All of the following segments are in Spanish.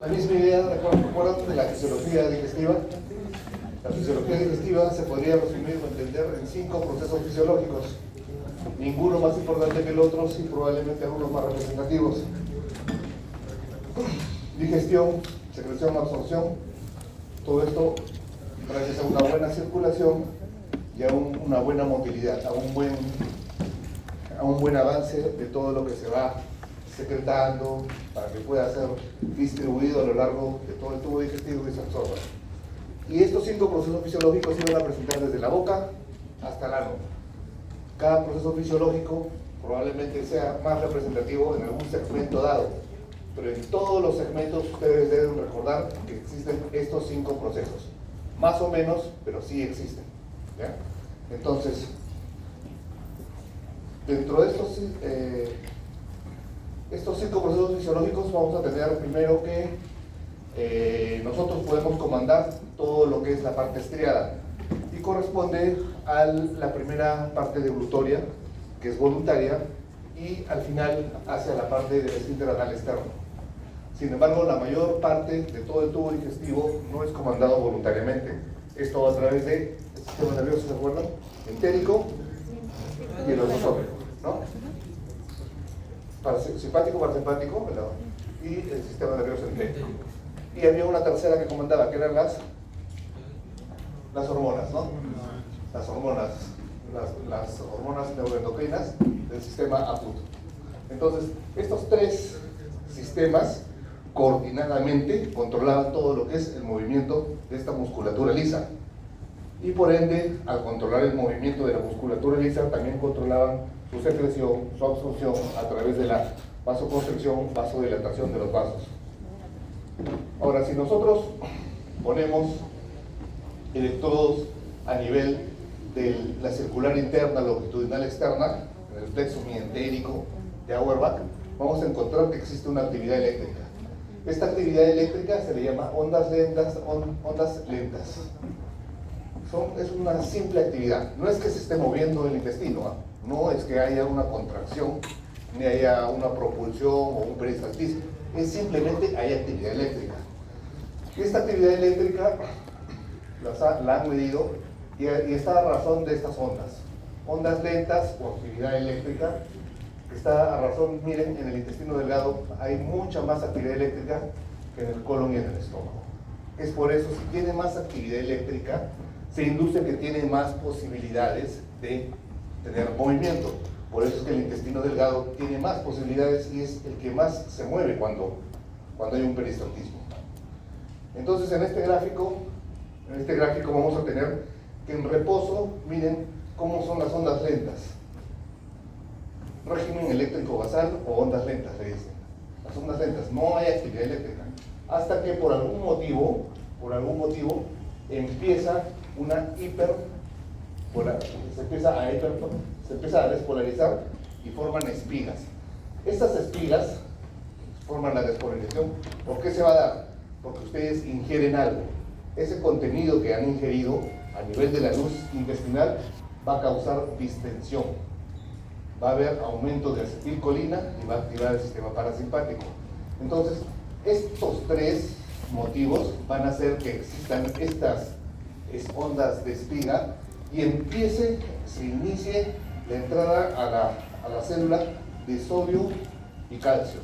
La misma idea, recuerdan, de la fisiología digestiva. La fisiología digestiva se podría resumir o entender en 5 procesos fisiológicos. Ninguno más importante que el otro, y probablemente algunos más representativos. Digestión, secreción, absorción. Todo esto gracias a una buena circulación y a una buena motilidad, a un buen avance de todo lo que se va secretando para que pueda ser distribuido a lo largo de todo el tubo digestivo y se absorba. Y estos 5 procesos fisiológicos se van a presentar desde la boca hasta el ano. Cada proceso fisiológico probablemente sea más representativo en algún segmento dado, pero en todos los segmentos ustedes deben recordar que existen estos 5 procesos. Más o menos, pero sí existen. ¿Ya? Entonces, dentro de estos 5 procesos fisiológicos vamos a tener primero que nosotros podemos comandar todo lo que es la parte estriada y corresponde a la primera parte deglutoria, que es voluntaria, y al final hacia la parte del esfínter anal externo. Sin embargo, la mayor parte de todo el tubo digestivo no es comandado voluntariamente. Esto va a través del sistema nervioso, ¿se acuerdan? Entérico y el autosómico, ¿no? Simpático, parasimpático, ¿verdad? Y el sistema nervioso entérico. Y había una tercera que comandaba, que eran las hormonas, ¿no? Las hormonas neuroendocrinas del sistema acuto. Entonces, estos 3 sistemas coordinadamente controlaban todo lo que es el movimiento de esta musculatura lisa. Y por ende, al controlar el movimiento de la musculatura lisa, también controlaban su secreción, su absorción a través de la vasoconstricción, vasodilatación de los vasos. Ahora, si nosotros ponemos electrodos a nivel de la circular interna, longitudinal externa, en el plexo mientérico de Auerbach, vamos a encontrar que existe una actividad eléctrica. Esta actividad eléctrica se le llama ondas lentas. Es una simple actividad. No es que se esté moviendo el intestino, no es que haya una contracción, ni haya una propulsión o un peristaltismo. Es simplemente hay actividad eléctrica. Esta actividad eléctrica la han medido y está a razón de estas ondas. Ondas lentas o actividad eléctrica. Está a razón, miren, en el intestino delgado hay mucha más actividad eléctrica que en el colon y en el estómago. Es por eso, si tiene más actividad eléctrica, se induce que tiene más posibilidades de tener movimiento. Por eso es que el intestino delgado tiene más posibilidades y es el que más se mueve cuando hay un peristaltismo. Entonces, en este gráfico vamos a tener que en reposo, miren cómo son las ondas lentas. Régimen eléctrico basal o ondas lentas, le dicen. Las ondas lentas, no hay actividad eléctrica. Hasta que por algún motivo, empieza se empieza a despolarizar y forman espigas. Estas espigas forman la despolarización. ¿Por qué se va a dar? Porque ustedes ingieren algo. Ese contenido que han ingerido a nivel de la luz intestinal va a causar distensión. Va a haber aumento de acetilcolina y va a activar el sistema parasimpático. Entonces, estos 3 motivos van a hacer que existan estas ondas de espiga y se inicie la entrada a la célula de sodio y calcio.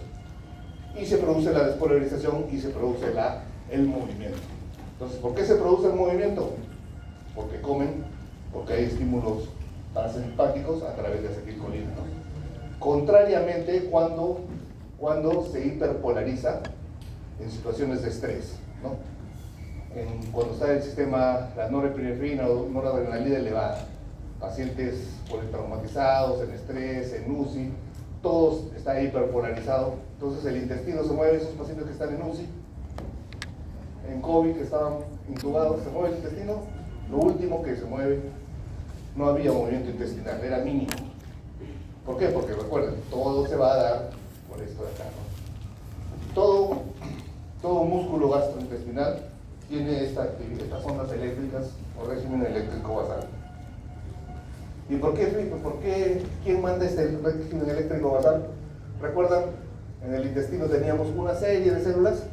Y se produce la despolarización y se produce el movimiento. Entonces, ¿por qué se produce el movimiento? Porque comen, porque hay estímulos parasimpáticos a través de acetilcolina, ¿no? Contrariamente, cuando se hiperpolariza en situaciones de estrés, ¿no? Cuando está el sistema, la norepinefrina o noradrenalina elevada, pacientes politraumatizados, en estrés, en UCI, todos está hiperpolarizado. Entonces el intestino se mueve, esos pacientes que están en UCI, en COVID, que estaban intubados, se mueve el intestino, lo último que se mueve, no había movimiento intestinal, era mínimo. ¿Por qué? Porque recuerden, todo se va a dar por esto de acá, ¿no? Todo músculo gastrointestinal tiene estas ondas eléctricas o régimen eléctrico basal. ¿Y por qué? ¿Quién manda este régimen eléctrico basal? ¿Recuerdan? En el intestino teníamos una serie de células.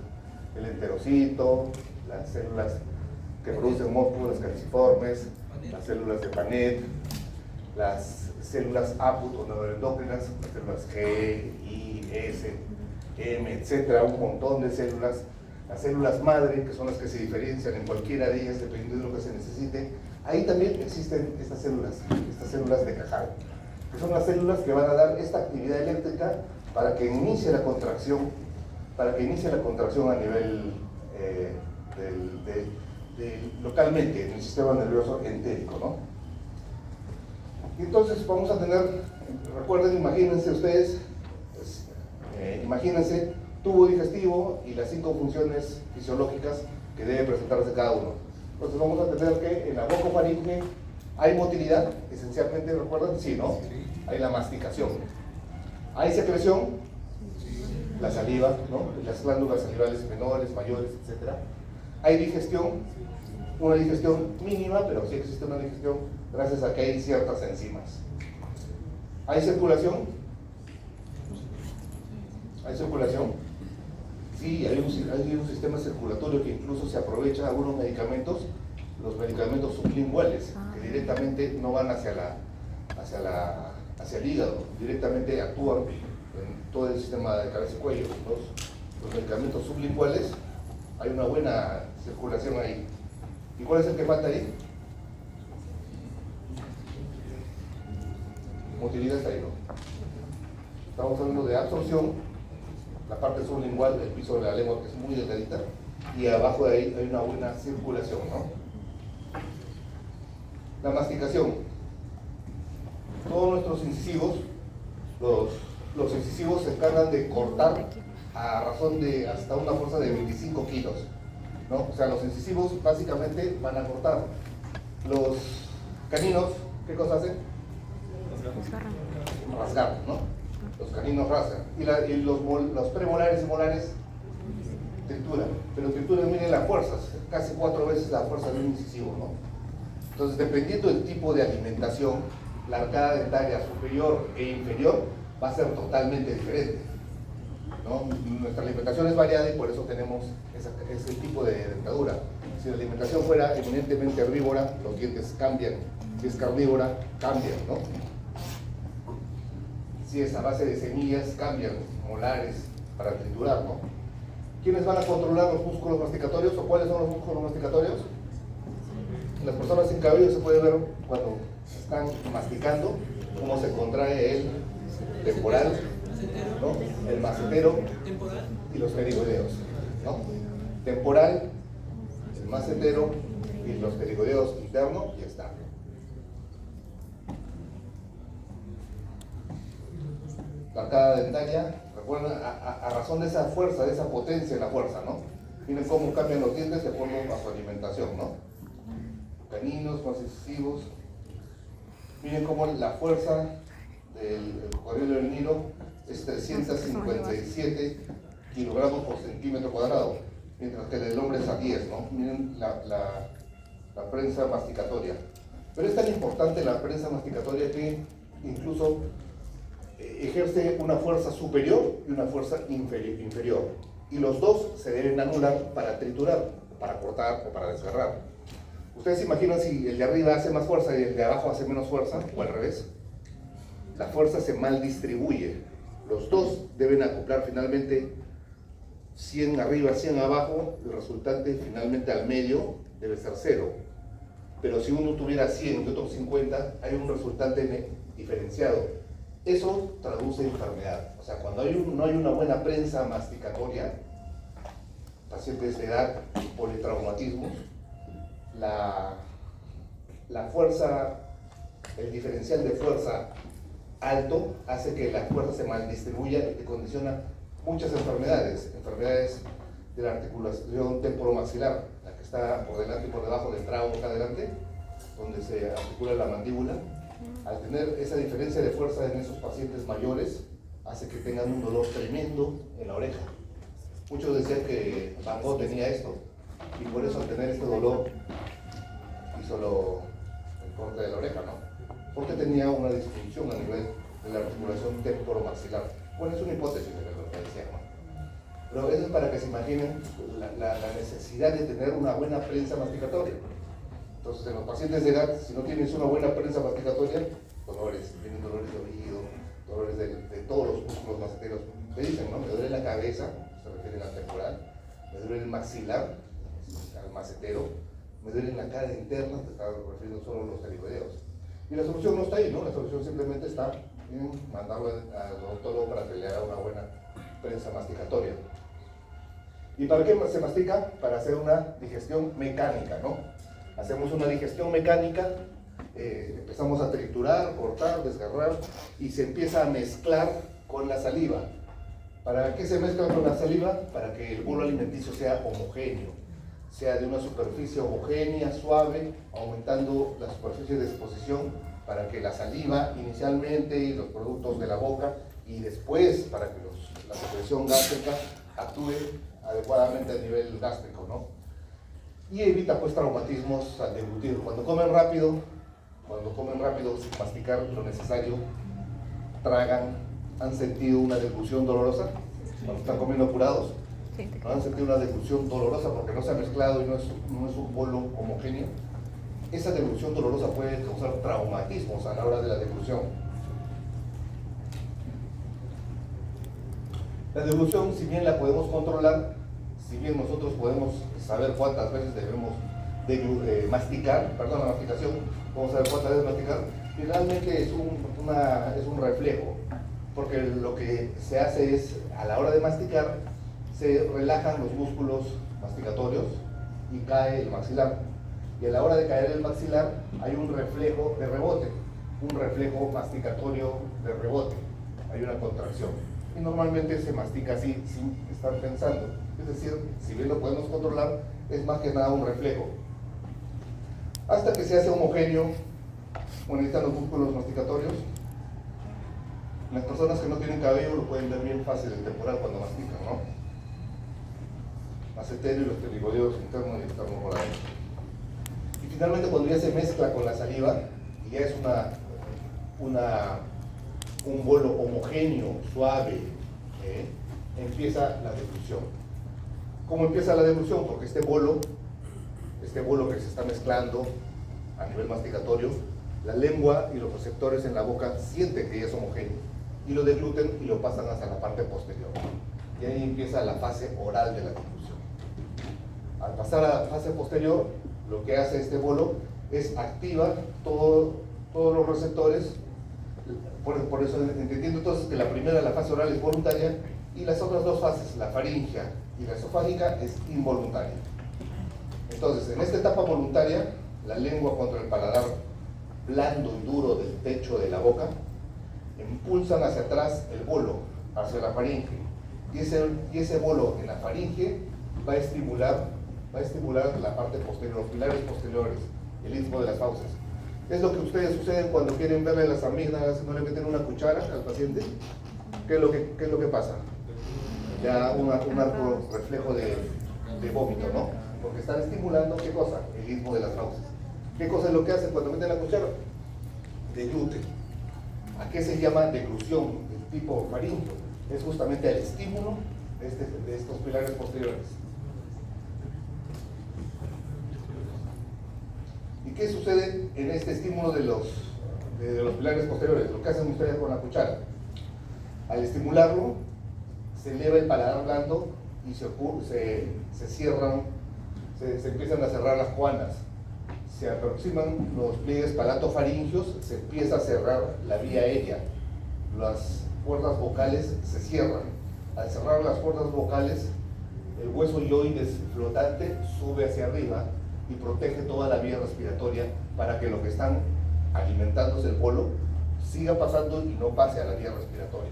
el enterocito, las células que producen músculos calciformes, las células de Panet, las células APUT o neuroendocrinas, las células G, I, S, M, etcétera, un montón de células. Las células madre, que son las que se diferencian en cualquiera de ellas dependiendo de lo que se necesite. Ahí también existen estas células de Cajal, que son las células que van a dar esta actividad eléctrica para que inicie la contracción, a nivel localmente en el sistema nervioso entérico, ¿no? Entonces vamos a tener, recuerden, imagínense ustedes, imagínense tubo digestivo y las 5 funciones fisiológicas que debe presentarse cada uno. Entonces vamos a tener que en la bocofaringe hay motilidad, esencialmente, ¿recuerdan? Sí, ¿no? Hay la masticación. Hay secreción, la saliva, ¿no? Las glándulas salivales menores, mayores, etc. Hay digestión, una digestión mínima, pero sí existe una digestión gracias a que hay ciertas enzimas. Hay circulación. ¿Hay circulación? Sí, hay un sistema circulatorio que incluso se aprovecha de algunos medicamentos, los medicamentos sublinguales, que directamente no van hacia el hígado, directamente actúan en todo el sistema de cabeza y cuello. Los medicamentos sublinguales, hay una buena circulación ahí. ¿Y cuál es el que falta ahí? Motilidad está ahí, ¿no? Estamos hablando de absorción, la parte sublingual, el piso de la lengua, que es muy delgadita, y abajo de ahí hay una buena circulación, ¿no? La masticación. Todos nuestros incisivos, los incisivos se encargan de cortar a razón de hasta una fuerza de 25 kilos, ¿no? O sea, los incisivos básicamente van a cortar. Los caninos, ¿qué cosa hacen? Rasgar, ¿no? Los caninos rasgan. Y los premolares y molares trituran. Pero trituran, miren las fuerzas, casi 4 veces la fuerza de un incisivo, ¿no? Entonces, dependiendo del tipo de alimentación, la arcada dentaria superior e inferior va a ser totalmente diferente, ¿no? Nuestra alimentación es variada y por eso tenemos ese tipo de dentadura. Si la alimentación fuera eminentemente herbívora, los dientes cambian. Si es carnívora, cambian, ¿no? Si es a base de semillas, cambian, molares, para triturar, ¿no? ¿Quiénes van a controlar los músculos masticatorios o cuáles son los músculos masticatorios? Las personas sin cabello se puede ver cuando están masticando cómo se contrae el temporal, ¿no? El macetero y los pterigoideos, ¿no? Temporal, el macetero y los pterigoideos internos, ya está. La arcada dentaria, recuerden, a razón de esa fuerza, de esa potencia en la fuerza, ¿no? Miren cómo cambian los dientes de acuerdo a su alimentación, ¿no? Caninos, más incisivos. Miren cómo la fuerza del cocodrilo del Nilo es 357 kilogramos por centímetro cuadrado, mientras que el del hombre es a 10, ¿no? Miren la prensa masticatoria. Pero es tan importante la prensa masticatoria que incluso ejerce una fuerza superior y una fuerza inferior. Y los dos se deben anular para triturar, para cortar o para desgarrar. ¿Ustedes se imaginan si el de arriba hace más fuerza y el de abajo hace menos fuerza? O al revés. La fuerza se mal distribuye. Los dos deben acoplar finalmente 100 arriba, 100 abajo. El resultante finalmente al medio debe ser 0. Pero si uno tuviera 100 y otro 50, hay un resultante diferenciado. Eso traduce enfermedad. O sea, cuando no hay una buena prensa masticatoria, pacientes de edad, politraumatismos, la fuerza, el diferencial de fuerza alto hace que la fuerza se mal distribuya y te condiciona muchas enfermedades de la articulación temporomaxilar, la que está por delante y por debajo del trago acá adelante, donde se articula la mandíbula. Al tener esa diferencia de fuerza en esos pacientes mayores, hace que tengan un dolor tremendo en la oreja. Muchos decían que Van Gogh tenía esto, y por eso al tener este dolor hizo el corte de la oreja, ¿no? Porque tenía una disfunción a nivel de la articulación temporomaxilar. Bueno, es una hipótesis de lo que decía, ¿no? Pero eso es para que se imaginen la necesidad de tener una buena prensa masticatoria. Entonces, en los pacientes de edad, si no tienes una buena prensa masticatoria, dolores, tienen dolores de oído, dolores de todos los músculos maceteros. Te dicen, ¿no? Me duele la cabeza, se refiere a la temporal, me duele el maxilar, al macetero, me duele la cara interna, te estaba refiriendo solo a los pterigoideos. Y la solución no está ahí, ¿no? La solución simplemente está en mandarlo al odontólogo para que le haga una buena prensa masticatoria. ¿Y para qué se mastica? Para hacer una digestión mecánica, ¿no? Hacemos una digestión mecánica, empezamos a triturar, cortar, desgarrar y se empieza a mezclar con la saliva. ¿Para qué se mezcla con la saliva? Para que el bolo alimenticio sea homogéneo, sea de una superficie homogénea, suave, aumentando la superficie de exposición para que la saliva inicialmente y los productos de la boca y después para que la secreción gástrica actúe adecuadamente a nivel gástrico, ¿no? Y evita pues traumatismos al deglutir. Cuando comen rápido, sin masticar lo necesario, tragan, han sentido una deglución dolorosa cuando están comiendo apurados. ¿No han sentido una deglución dolorosa porque no se ha mezclado y no es un bolo homogéneo? Esa deglución dolorosa puede causar traumatismos a la hora de la deglución. La deglución, si bien la podemos controlar, si bien nosotros podemos saber cuántas veces debemos masticar, perdón, la masticación, podemos saber cuántas veces masticar, finalmente es un reflejo, porque lo que se hace es, a la hora de masticar, se relajan los músculos masticatorios y cae el maxilar. Y a la hora de caer el maxilar hay un reflejo de rebote, un reflejo masticatorio de rebote, hay una contracción. Y normalmente se mastica así, sin estar pensando. Es decir, si bien lo podemos controlar, es más que nada un reflejo. Hasta que se hace homogéneo, necesitan los músculos masticatorios. Las personas que no tienen cabello lo pueden ver bien fácil en temporal cuando mastican, ¿no? Macetero y los pterigoideos internos y externos por ahí. Y finalmente cuando ya se mezcla con la saliva, y ya es un bolo homogéneo, suave, empieza la deglución. ¿Cómo empieza la deglución? Porque este bolo que se está mezclando a nivel masticatorio, la lengua y los receptores en la boca sienten que ya es homogéneo y lo degluten y lo pasan hacia la parte posterior. Y ahí empieza la fase oral de la deglución. Al pasar a la fase posterior, lo que hace este bolo es activar todos los receptores. Por eso entendiendo entonces que la primera, la fase oral, es voluntaria y las otras dos fases, la faríngea y la esofágica, es involuntaria. Entonces, en esta etapa voluntaria, la lengua contra el paladar blando y duro del techo de la boca impulsan hacia atrás el bolo, hacia la faringe. Y ese bolo en la faringe va a estimular la parte posterior, los pilares posteriores, el istmo de las fauces. Es lo que ustedes suceden cuando quieren verle las amígdalas, no le meten una cuchara al paciente. ¿Qué es lo que pasa? Ya un arco reflejo de vómito, ¿no? Porque están estimulando, ¿qué cosa? El istmo de las fauces. ¿Qué cosa es lo que hacen cuando meten la cuchara? Degluten. ¿A qué se llama deglución? El tipo faríngeo. Es justamente el estímulo de estos pilares posteriores. ¿Y qué sucede en este estímulo de los pilares posteriores? Lo que hacen ustedes con la cuchara. Al estimularlo, se eleva el paladar blando y se cierran, se empiezan a cerrar las juanas. Se aproximan los pliegues palatofaringios, se empieza a cerrar la vía aérea. Las cuerdas vocales se cierran. Al cerrar las cuerdas vocales, el hueso hyoides flotante sube hacia arriba y protege toda la vía respiratoria para que lo que están alimentándose el bolo siga pasando y no pase a la vía respiratoria,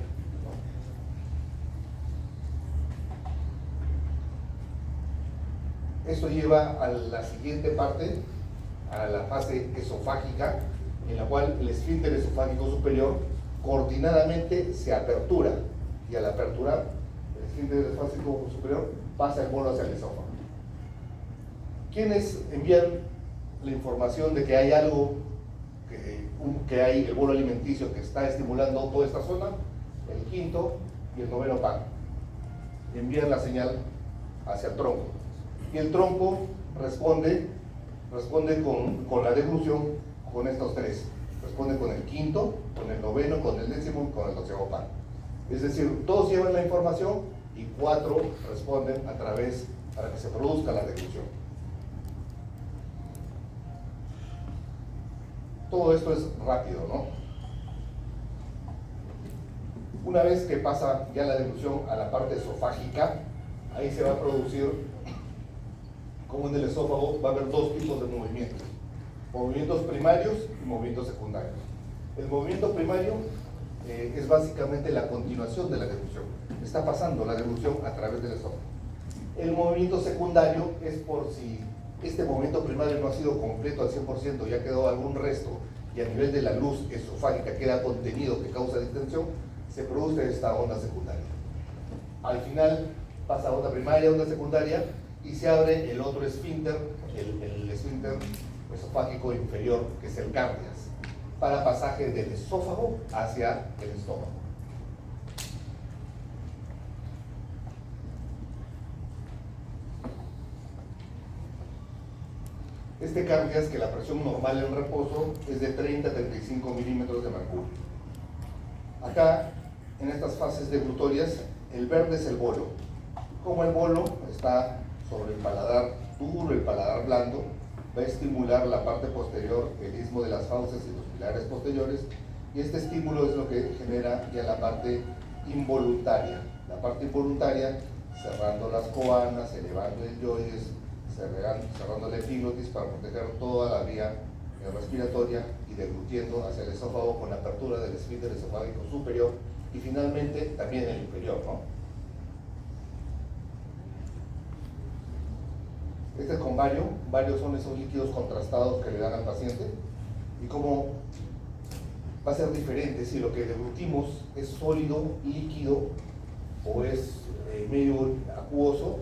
¿no? Esto lleva a la siguiente parte, a la fase esofágica, en la cual el esfínter esofágico superior coordinadamente se apertura, y al aperturar el esfínter esofágico superior pasa el bolo hacia el esófago. ¿Quiénes envían la información de que hay algo, que hay el bolo alimenticio que está estimulando toda esta zona? El quinto y el noveno pan. envían la señal hacia el tronco. Y el tronco responde con la deglución con estos tres. Responde con el quinto, con el noveno, con el décimo y con el doceavo par. Es decir, todos llevan la información y 4 responden a través para que se produzca la deglución. Todo esto es rápido, ¿no? Una vez que pasa ya la deglución a la parte esofágica, ahí se va a producir, como en el esófago, va a haber 2 tipos de movimientos. Movimientos primarios y movimientos secundarios. El movimiento primario es básicamente la continuación de la deglución. Está pasando la deglución a través del esófago. El movimiento secundario es por si este movimiento primario no ha sido completo al 100%, ya quedó algún resto y a nivel de la luz esofágica queda contenido que causa distensión, se produce esta onda secundaria. Al final pasa onda primaria, onda secundaria y se abre el otro esfínter, el esfínter esofágico inferior, que es el cárdias, para pasaje del esófago hacia el estómago. Este cárdias, que la presión normal en reposo es de 30 a 35 milímetros de mercurio. Acá, en estas fases deglutorias, el verde es el bolo. Como el bolo está sobre el paladar duro, el paladar blando, va a estimular la parte posterior, el istmo de las fauces y los pilares posteriores, y este estímulo es lo que genera ya la parte involuntaria. La parte involuntaria, cerrando las coanas, elevando el yoides, cerrando el epiglotis para proteger toda la vía respiratoria y deglutiendo hacia el esófago con la apertura del esfínter esofágico superior y finalmente también el inferior, ¿no? Este es con bario. Varios son esos líquidos contrastados que le dan al paciente y cómo va a ser diferente si lo que deglutimos es sólido, líquido o es medio acuoso.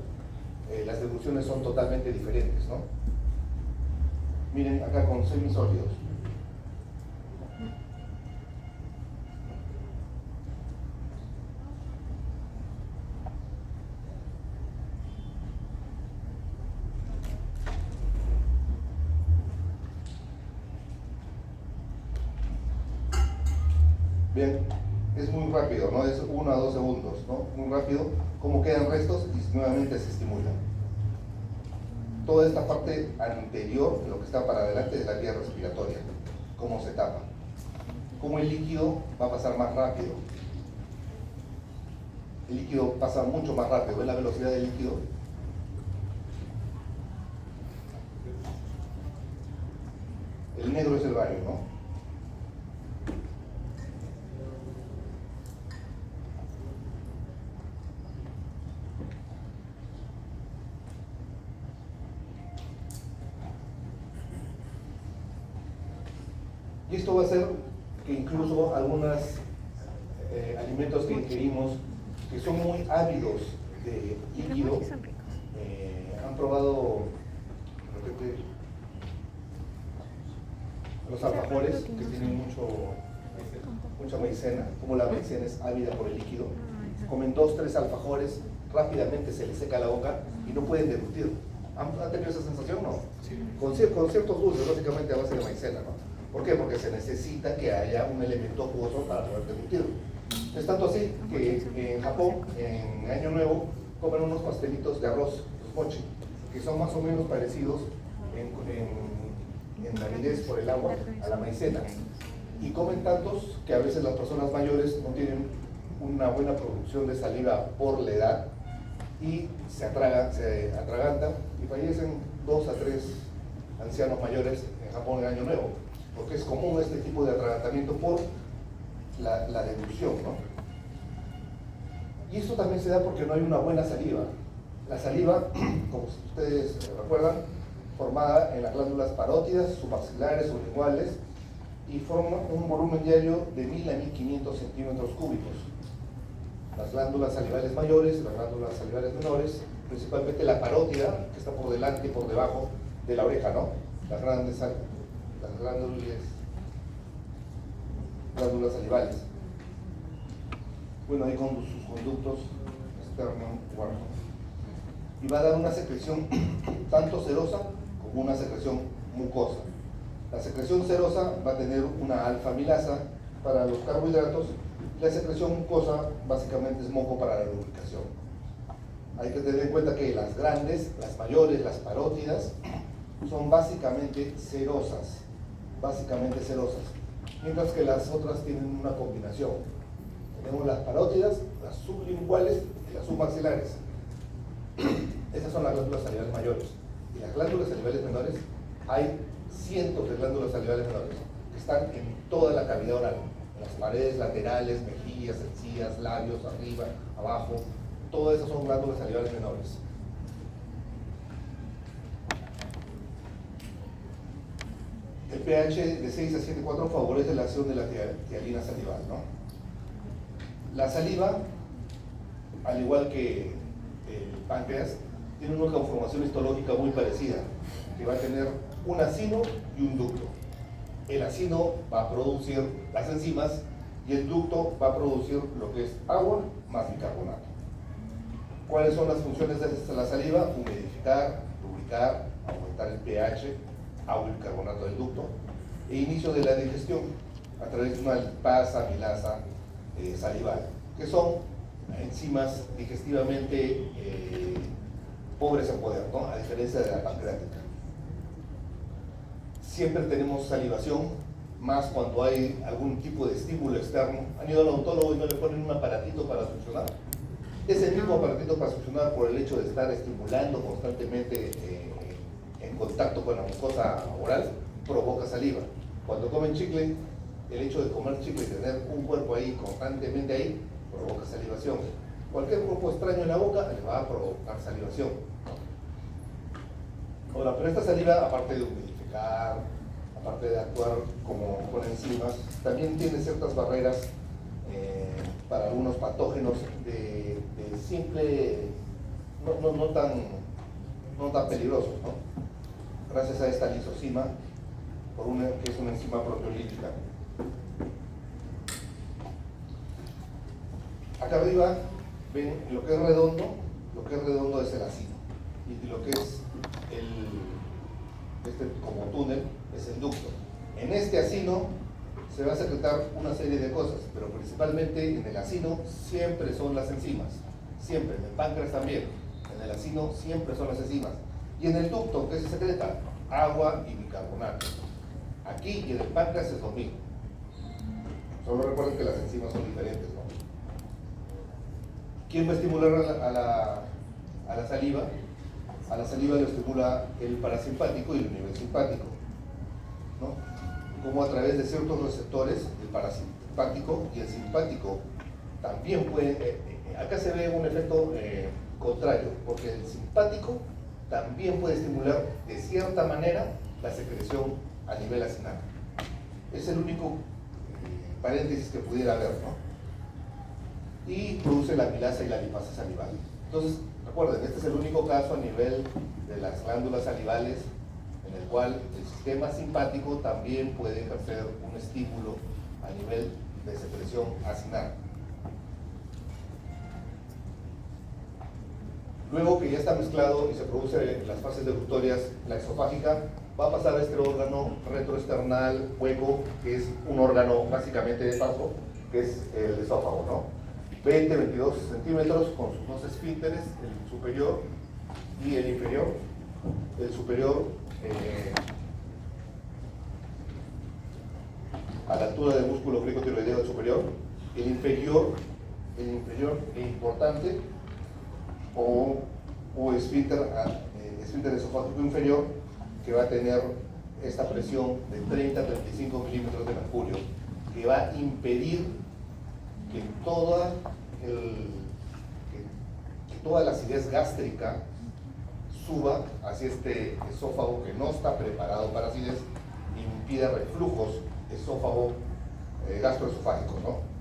Las degluciones son totalmente diferentes, ¿no? Miren acá con semisólidos. Bien, es muy rápido, ¿no? Es 1 a 2 segundos, ¿no? Muy rápido, como quedan restos y nuevamente se estimulan. Toda esta parte anterior, lo que está para adelante, de la vía respiratoria, cómo se tapa. Cómo el líquido va a pasar más rápido. El líquido pasa mucho más rápido. ¿Ven la velocidad del líquido? El negro es el bario, ¿no? Y esto va a hacer que incluso algunos alimentos que ingerimos, que son muy ávidos de líquido, han probado los alfajores que tienen mucha maicena, como la maicena es ávida por el líquido, comen 2 o 3 alfajores, rápidamente se les seca la boca y no pueden deglutir. ¿Han tenido esa sensación? No. Sí. Con ciertos dulces, básicamente a base de maicena, ¿no? ¿Por qué? Porque se necesita que haya un elemento acuoso para poder deglutirlo. Es tanto así que en Japón, en Año Nuevo, comen unos pastelitos de arroz, los mochi, que son más o menos parecidos en aridez por el agua a la maicena. Y comen tantos que a veces las personas mayores no tienen una buena producción de saliva por la edad y se atragantan y fallecen 2 a 3 ancianos mayores en Japón en Año Nuevo, porque es común este tipo de atragantamiento por la deglución, ¿no? Y esto también se da porque no hay una buena saliva. La saliva, como ustedes recuerdan, formada en las glándulas parótidas, submaxilares o linguales, y forma un volumen diario de 1000 a 1500 centímetros cúbicos. Las glándulas salivales mayores, las glándulas salivales menores, principalmente la parótida, que está por delante y por debajo de la oreja, ¿no? Las glándulas salivales. Bueno, ahí con sus conductos sternum huerto. Y va a dar una secreción tanto serosa como una secreción mucosa. La secreción serosa va a tener una alfa-amilasa para los carbohidratos, y la secreción mucosa básicamente es moco para la lubricación. Hay que tener en cuenta que las grandes, las mayores, las parótidas, son básicamente serosas, mientras que las otras tienen una combinación. Tenemos las parótidas, las sublinguales y las submaxilares. Esas son las glándulas salivales mayores. Y las glándulas salivales menores, hay cientos de glándulas salivales menores que están en toda la cavidad oral, en las paredes laterales, mejillas, encías, labios, arriba, abajo. Todas esas son glándulas salivales menores. El pH de 6 a 7,4 favorece la acción de la tialina salival, ¿no? La saliva, al igual que el páncreas, tiene una conformación histológica muy parecida, que va a tener un acino y un ducto. El acino va a producir las enzimas y el ducto va a producir lo que es agua más bicarbonato. ¿Cuáles son las funciones de la saliva? Humidificar, lubricar, aumentar el pH, agua y bicarbonato del ducto, e inicio de la digestión a través de una lipasa, amilasa salival, que son enzimas digestivamente pobres en poder, ¿no? A diferencia de la pancreática. Siempre tenemos salivación, más cuando hay algún tipo de estímulo externo. Han ido al odontólogo y no le ponen un aparatito para succionar. Ese mismo aparatito para succionar, por el hecho de estar estimulando constantemente en contacto con la mucosa oral, provoca saliva. Cuando comen chicle, el hecho de comer chicle y tener un cuerpo ahí constantemente ahí, provoca salivación. Cualquier cuerpo extraño en la boca le va a provocar salivación. Ahora, pero esta saliva, aparte de humidificar, aparte de actuar como con enzimas, también tiene ciertas barreras para algunos patógenos de simple, no tan peligrosos, ¿no? Gracias a esta lisozima, que es una enzima proteolítica. Acá arriba ven lo que es redondo es el acino, y lo que es como túnel es el ducto. En este acino se va a secretar una serie de cosas, pero principalmente en el acino siempre son las enzimas, siempre, en el páncreas también, en el acino siempre son las enzimas. Y en el ducto, ¿qué se secreta? Agua y bicarbonato. Aquí y en el páncreas es lo mismo. Solo recuerden que las enzimas son diferentes, ¿no? ¿Quién va a estimular a la saliva? A la saliva lo estimula el parasimpático y el nivel simpático, ¿no? Como a través de ciertos receptores, el parasimpático y el simpático también pueden. Acá se ve un efecto contrario, porque el simpático también puede estimular de cierta manera la secreción a nivel acinal. Es el único paréntesis que pudiera haber, ¿no? Y produce la amilasa y la lipasa salival. Entonces, recuerden, este es el único caso a nivel de las glándulas salivales en el cual el sistema simpático también puede ejercer un estímulo a nivel de secreción acinal. Luego que ya está mezclado y se produce en las fases deglutorias la exofágica, va a pasar a este órgano retroesternal hueco, que es un órgano básicamente de paso, que es el esófago, ¿no? 20-22 centímetros con sus dos esfínteres, el superior y el inferior. El superior a la altura del músculo glicotiroideo superior, el inferior e importante, o esfínter esofágico inferior, que va a tener esta presión de 30 a 35 milímetros de mercurio, que va a impedir que toda la acidez gástrica suba hacia este esófago que no está preparado para acidez, y impida reflujos gastroesofágicos, ¿no?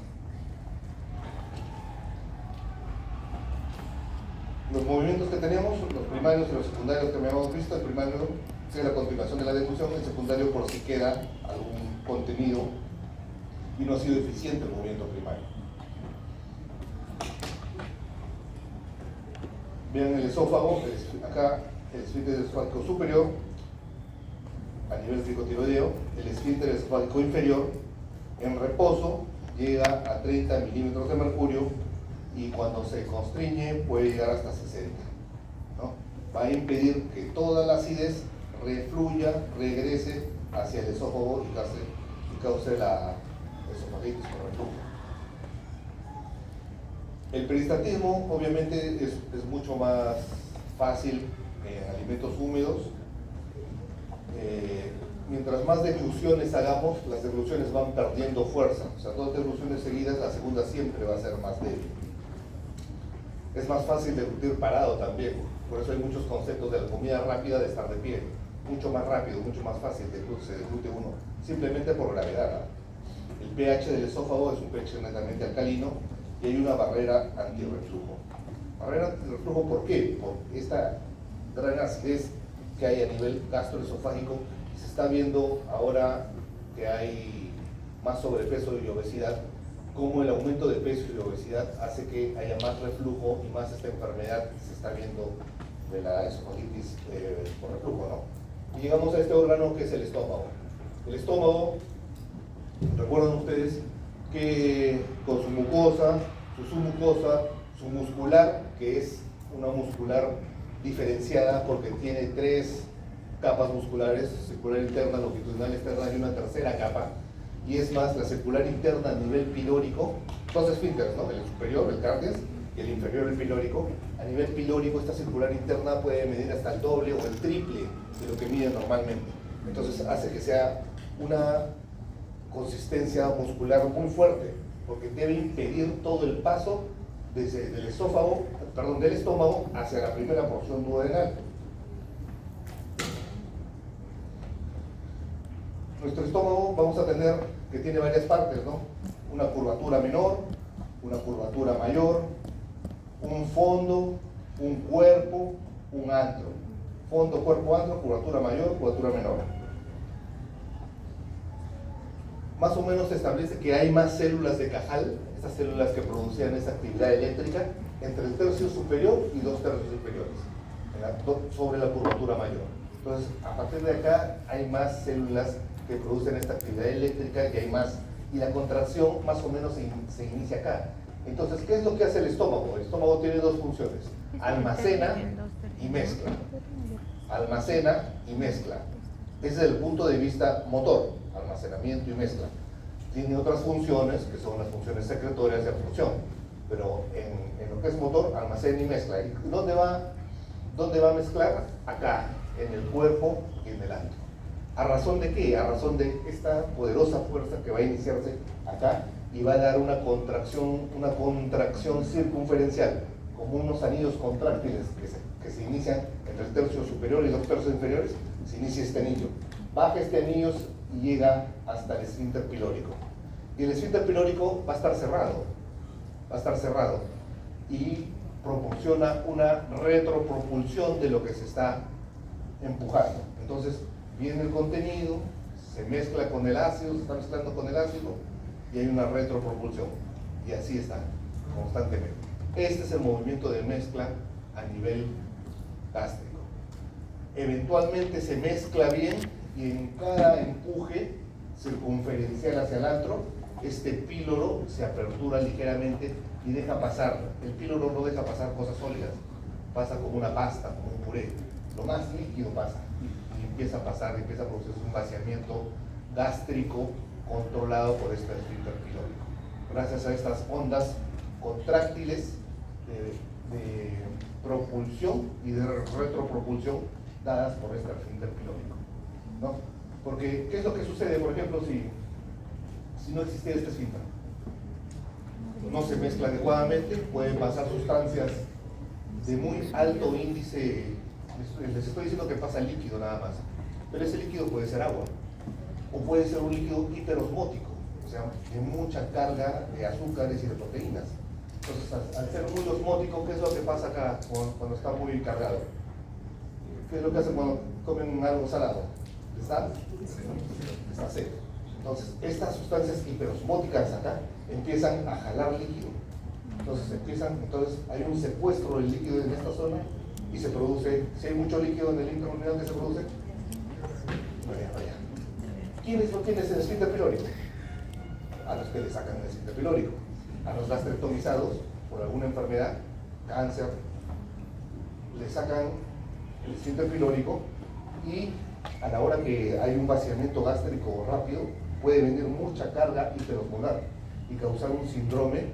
Los movimientos que tenemos, los primarios y los secundarios que habíamos visto, el primario es la continuación de la deglución, el secundario por si queda algún contenido y no ha sido eficiente el movimiento primario. Vean el esófago, acá el esfínter esofágico superior, a nivel tricotiroideo, el esfínter esofágico inferior, en reposo, llega a 30 milímetros de mercurio y cuando se constriñe puede llegar hasta 60. ¿No? Va a impedir que toda la acidez refluya, regrese hacia el esófago y cause la esofagitis por reflujo. El peristaltismo obviamente es mucho más fácil en alimentos húmedos. Mientras más degluciones hagamos, las degluciones van perdiendo fuerza. O sea, dos degluciones seguidas, la segunda siempre va a ser más débil. Es más fácil deglutir parado también. Por eso hay muchos conceptos de la comida rápida de estar de pie. Mucho más rápido, mucho más fácil se deglute uno. Simplemente por gravedad. El pH del esófago es un pH netamente alcalino y hay una barrera antirreflujo. Barrera antirreflujo, ¿por qué? Por esta gran acidez que hay a nivel gastroesofágico. Se está viendo ahora que hay más sobrepeso y obesidad, cómo el aumento de peso y obesidad hace que haya más reflujo y más esta enfermedad que se está viendo de la esofagitis por reflujo, ¿no? Y llegamos a este órgano que es el estómago. El estómago, recuerdan ustedes que con su mucosa, su submucosa, su muscular, que es una muscular diferenciada porque tiene tres capas musculares, circular interna, longitudinal externa y una tercera capa, y es más, la circular interna a nivel pilórico, dos esfínteres, ¿no? El superior, el cardias, y el inferior, el pilórico. A nivel pilórico, esta circular interna puede medir hasta el doble o el triple de lo que mide normalmente. Entonces hace que sea una consistencia muscular muy fuerte, porque debe impedir todo el paso desde el esófago, perdón, del estómago hacia la primera porción duodenal. Nuestro estómago vamos a tener que tiene varias partes, ¿no? Una curvatura menor, una curvatura mayor, un fondo, un cuerpo, un antro. Fondo, cuerpo, antro, curvatura mayor, curvatura menor. Más o menos se establece que hay más células de Cajal, esas células que producían esa actividad eléctrica, entre el tercio superior y 2 tercios inferiores, sobre la curvatura mayor. Entonces, a partir de acá hay más células que producen esta actividad eléctrica y hay más, y la contracción más o menos se inicia acá. Entonces, ¿qué es lo que hace el estómago? El estómago tiene dos funciones: almacena y mezcla. Almacena y mezcla. Desde el punto de vista motor, almacenamiento y mezcla. Tiene otras funciones, que son las funciones secretorias de absorción, pero en lo que es motor, almacena y mezcla. ¿Y dónde va a mezclar? Acá, en el cuerpo y en el antro. ¿A razón de qué? A razón de esta poderosa fuerza que va a iniciarse acá y va a dar una contracción circunferencial, como unos anillos contráctiles que se inician entre el tercio superior y 2 tercios inferiores. Se inicia este anillo, baja este anillo y llega hasta el esfínter pilórico. Y el esfínter pilórico va a estar cerrado y proporciona una retropropulsión de lo que se está empujando. Entonces viene el contenido, se mezcla con el ácido, se está mezclando con el ácido y hay una retropropulsión, y así está constantemente. Este es el movimiento de mezcla a nivel gástrico. Eventualmente se mezcla bien y en cada empuje circunferencial hacia el antro, este píloro se apertura ligeramente y deja pasar. El píloro no deja pasar cosas sólidas, pasa como una pasta, como un puré. Lo más líquido pasa y empieza a pasar, empieza a producirse un vaciamiento gástrico controlado por este esfínter pilórico. Gracias a estas ondas contráctiles de propulsión y de retropropulsión dadas por este esfínter pilórico, ¿no? Porque, ¿qué es lo que sucede, por ejemplo, si no existiera este esfínter? No se mezcla adecuadamente, pueden pasar sustancias de muy alto índice. Les estoy diciendo que pasa líquido nada más, pero ese líquido puede ser agua, o puede ser un líquido hiperosmótico, o sea, de mucha carga de azúcares y de proteínas. Entonces, al ser muy osmótico, ¿qué es lo que pasa acá cuando está muy cargado? ¿Qué es lo que hacen cuando comen algo salado? ¿Está seco? Entonces, estas sustancias hiperosmóticas acá empiezan a jalar líquido Entonces hay un secuestro del líquido en esta zona y se produce, si hay mucho líquido en el intraluminal que se produce, vaya. ¿Quiénes no tienen el esfínter pilórico? A los que le sacan el esfínter pilórico, a los gastrectomizados por alguna enfermedad, cáncer, le sacan el esfínter pilórico y a la hora que hay un vaciamiento gástrico rápido puede venir mucha carga hiperosmolar y causar un síndrome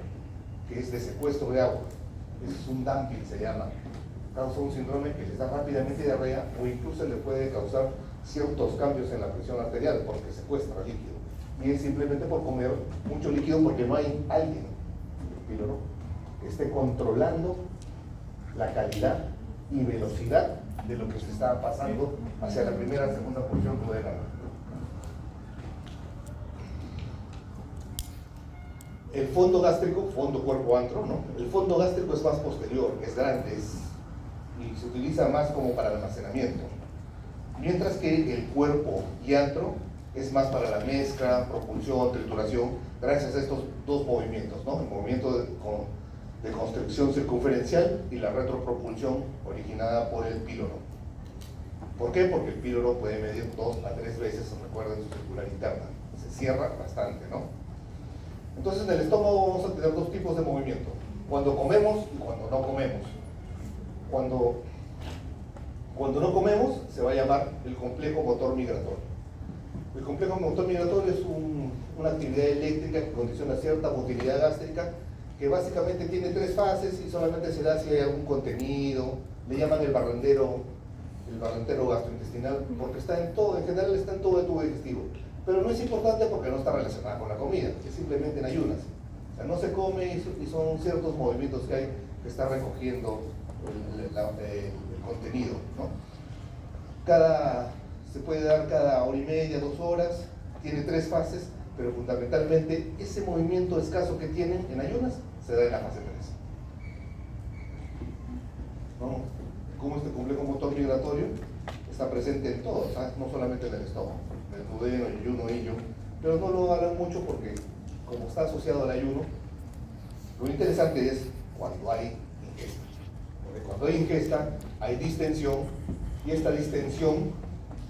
que es de secuestro de agua. Ese es un dumping, se llama. Causa un síndrome que les da rápidamente diarrea o incluso le puede causar ciertos cambios en la presión arterial porque secuestra líquido. Y es simplemente por comer mucho líquido porque no hay alguien, ¿no?, que esté controlando la calidad y velocidad de lo que se está pasando hacia la primera o segunda porción duodenal. El fondo gástrico, fondo cuerpo antro, ¿no? El fondo gástrico es más posterior, es grande y se utiliza más como para el almacenamiento. Mientras que el cuerpo y antro es más para la mezcla, propulsión, trituración, gracias a estos dos movimientos, ¿no? El movimiento de constricción circunferencial y la retropropulsión originada por el píloro. ¿Por qué? Porque el píloro puede medir 2 a 3 veces, recuerden, su circular interna. Se cierra bastante, ¿no? Entonces en el estómago vamos a tener dos tipos de movimiento: cuando comemos y cuando no comemos. Cuando no comemos se va a llamar el complejo motor migratorio. El complejo motor migratorio es una actividad eléctrica que condiciona cierta motilidad gástrica, que básicamente tiene 3 fases y solamente se da si hay algún contenido. Le llaman el barrendero gastrointestinal porque está en todo, en general está en todo el tubo digestivo, pero no es importante porque no está relacionada con la comida, es simplemente en ayunas. O sea, no se come y son ciertos movimientos que hay que está recogiendo el contenido, ¿no? Se puede dar cada hora y media, 2 horas, tiene 3 fases, pero fundamentalmente ese movimiento escaso que tienen en ayunas se da en la fase 3. ¿No? Como este complejo motor migratorio está presente en todo, ¿sabes? No solamente en el estómago, en el duodeno, el ayuno, pero no lo hablan mucho porque como está asociado al ayuno, lo interesante es cuando hay ingesta, porque cuando hay ingesta hay distensión y esta distensión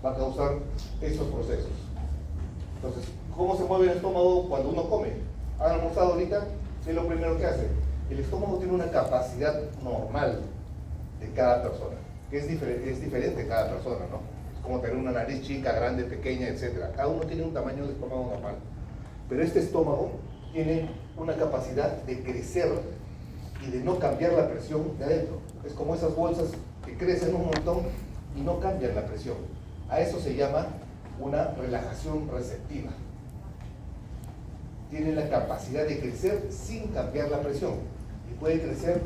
va a causar estos procesos. Entonces, ¿cómo se mueve el estómago cuando uno come? ¿Han almorzado ahorita? ¿Qué es lo primero que hace? El estómago tiene una capacidad normal de cada persona, que es diferente cada persona, ¿no? Es como tener una nariz chica, grande, pequeña, etc. Cada uno tiene un tamaño de estómago normal. Pero este estómago tiene una capacidad de crecer y de no cambiar la presión de adentro. Es como esas bolsas que crecen un montón y no cambian la presión. A eso se llama una relajación receptiva. Tiene la capacidad de crecer sin cambiar la presión y puede crecer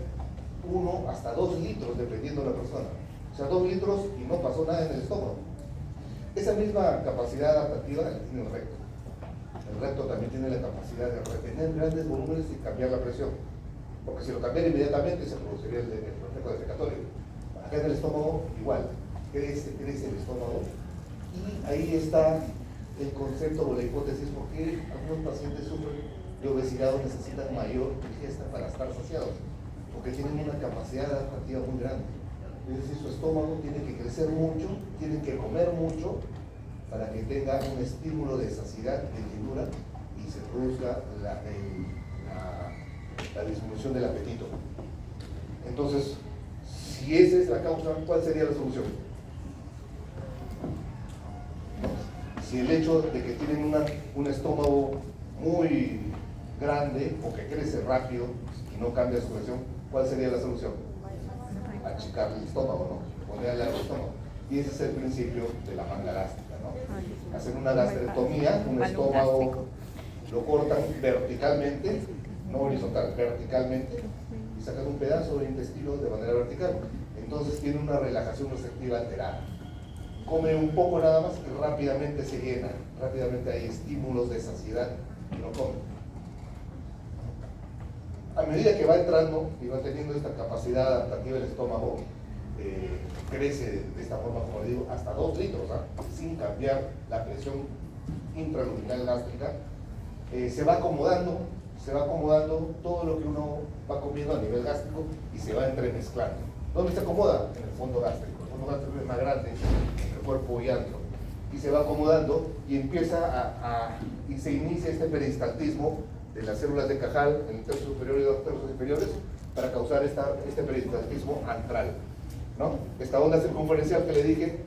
1 hasta 2 litros dependiendo de la persona. O sea, 2 litros y no pasó nada en el estómago. Esa misma capacidad adaptativa la tiene el recto. El recto también tiene la capacidad de retener grandes volúmenes sin cambiar la presión, porque si lo cambiara inmediatamente se produciría el reflejo defecatorio. Acá en el estómago igual, crece el estómago y ahí está el concepto o la hipótesis por qué algunos pacientes sufren de obesidad o necesitan mayor ingesta para estar saciados, porque tienen una capacidad adaptativa muy grande. Es decir, su estómago tiene que crecer mucho, tienen que comer mucho para que tenga un estímulo de saciedad, de llenura y se produzca la disminución del apetito. Entonces, si esa es la causa, ¿cuál sería la solución? Si el hecho de que tienen un estómago muy grande o que crece rápido y no cambia su presión, ¿cuál sería la solución? Achicar el estómago, ¿no? Ponerle al estómago. Y ese es el principio de la manga gástrica, ¿no? Hacer una gastrectomía, un estómago, lo cortan verticalmente, no horizontal, verticalmente, y sacan un pedazo de intestino de manera vertical. Entonces tiene una relajación receptiva alterada. Come un poco nada más y rápidamente se llena, rápidamente hay estímulos de saciedad y no come. A medida que va entrando y va teniendo esta capacidad adaptativa del estómago, crece de esta forma, como le digo, hasta 2 litros, sin cambiar la presión intraluminal gástrica, se va acomodando, se va acomodando todo lo que uno va comiendo a nivel gástrico y se va entremezclando. ¿Dónde se acomoda? En el fondo gástrico. El fondo gástrico es más grande entre el cuerpo y antro. Y se va acomodando y empieza y se inicia este peristaltismo de las células de Cajal en el tercio superior y dos tercios inferiores para causar este peristaltismo antral, ¿no? Esta onda circunferencial que le dije,